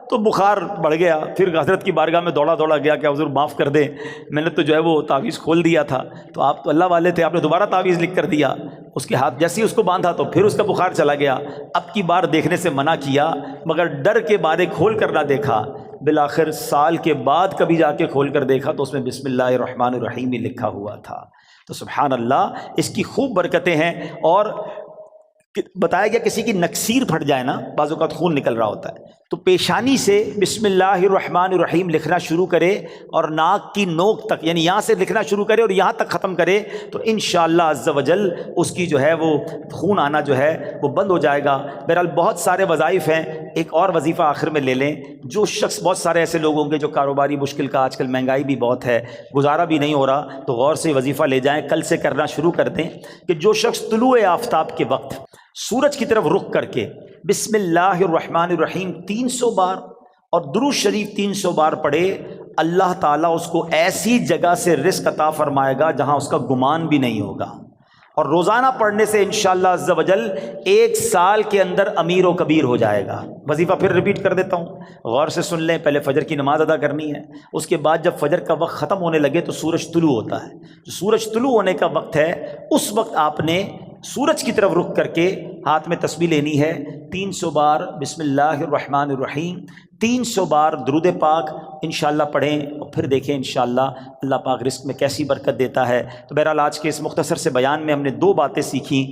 تو بخار بڑھ گیا، پھر حضرت کی بارگاہ میں دوڑا گیا کہ حضور معاف کر دیں، میں نے تو جو ہے وہ تعویذ کھول دیا تھا، تو آپ تو اللہ والے تھے، آپ نے دوبارہ تعویذ لکھ کر دیا۔ اس کے ہاتھ جیسے ہی اس کو باندھا تو پھر اس کا بخار چلا گیا۔ اب کی بار دیکھنے سے منع کیا مگر ڈر کے مارے کھول کر نہ دیکھا، بالآخر سال کے بعد کبھی جا کے کھول کر دیکھا تو اس میں بسم اللہ الرحمن الرحیم ہی لکھا ہوا تھا۔ تو سبحان اللہ، اس کی خوب برکتیں ہیں۔ اور بتایا گیا کسی کی نکسیر پھٹ جائے نا، بعض اوقات خون نکل رہا ہوتا ہے، تو پیشانی سے بسم اللہ الرحمن الرحیم لکھنا شروع کرے اور ناک کی نوک تک، یعنی یہاں سے لکھنا شروع کرے اور یہاں تک ختم کرے، تو انشاءاللہ عز و جل اس کی جو ہے وہ خون آنا جو ہے وہ بند ہو جائے گا۔ بہرحال بہت سارے وظائف ہیں، ایک اور وظیفہ آخر میں لے لیں۔ جو شخص، بہت سارے ایسے لوگ ہوں گے جو کاروباری مشکل کا، آج کل مہنگائی بھی بہت ہے، گزارا بھی نہیں ہو رہا، تو غور سے وظیفہ لے جائیں، کل سے کرنا شروع کر دیں کہ جو شخص طلوع آفتاب کے وقت سورج کی طرف رخ کر کے بسم اللہ الرحمن الرحیم 300 بار اور درود شریف 300 بار پڑھے، اللہ تعالیٰ اس کو ایسی جگہ سے رزق عطا فرمائے گا جہاں اس کا گمان بھی نہیں ہوگا، اور روزانہ پڑھنے سے انشاءاللہ عز و جل 1 سال کے اندر امیر و کبیر ہو جائے گا۔ وظیفہ پھر ریپیٹ کر دیتا ہوں، غور سے سن لیں۔ پہلے فجر کی نماز ادا کرنی ہے، اس کے بعد جب فجر کا وقت ختم ہونے لگے تو سورج طلوع ہوتا ہے، جو سورج طلوع ہونے کا وقت ہے اس وقت آپ نے سورج کی طرف رخ کر کے ہاتھ میں تسبیح لینی ہے، 300 بار بسم اللہ الرحمن الرحیم، 300 بار درود پاک انشاءاللہ پڑھیں، اور پھر دیکھیں انشاءاللہ اللہ پاک رزق میں کیسی برکت دیتا ہے۔ تو بہرحال آج کے اس مختصر سے بیان میں ہم نے 2 باتیں سیکھیں،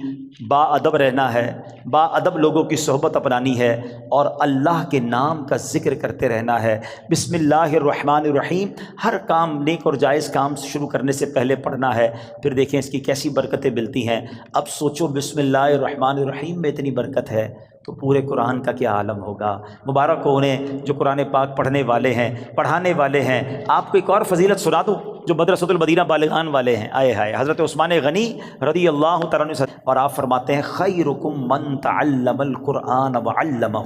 با ادب رہنا ہے، با ادب لوگوں کی صحبت اپنانی ہے، اور اللہ کے نام کا ذکر کرتے رہنا ہے۔ بسم اللہ الرحمن الرحیم ہر کام، نیک اور جائز کام شروع کرنے سے پہلے پڑھنا ہے، پھر دیکھیں اس کی کیسی برکتیں ملتی ہیں۔ اب سوچو بسم اللہ الرحمن الرحیم میں اتنی برکت ہے تو پورے قرآن کا کیا عالم ہوگا۔ مبارک ہو انہیں جو قرآن پاک پڑھنے والے ہیں، پڑھانے والے ہیں۔ آپ کو ایک اور فضیلت سنا دوں جو مدرسۃ المدینہ بالغان والے ہیں، آئے ہائے، حضرت عثمان غنی رضی اللہ تعالیٰ عنہ، اور آپ فرماتے ہیں خیرکم من تعلم القرآن وعلمہ،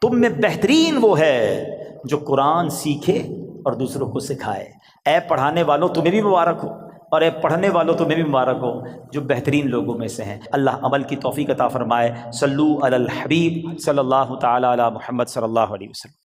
تم میں بہترین وہ ہے جو قرآن سیکھے اور دوسروں کو سکھائے۔ اے پڑھانے والوں تمہیں بھی مبارک ہو، اور اے پڑھنے والوں تمہیں بھی مبارک ہو جو بہترین لوگوں میں سے ہیں۔ اللہ عمل کی توفیق عطا فرمائے۔ صلو علی الحبیب صلی اللہ تعالی علی محمد صلی اللہ علیہ وسلم۔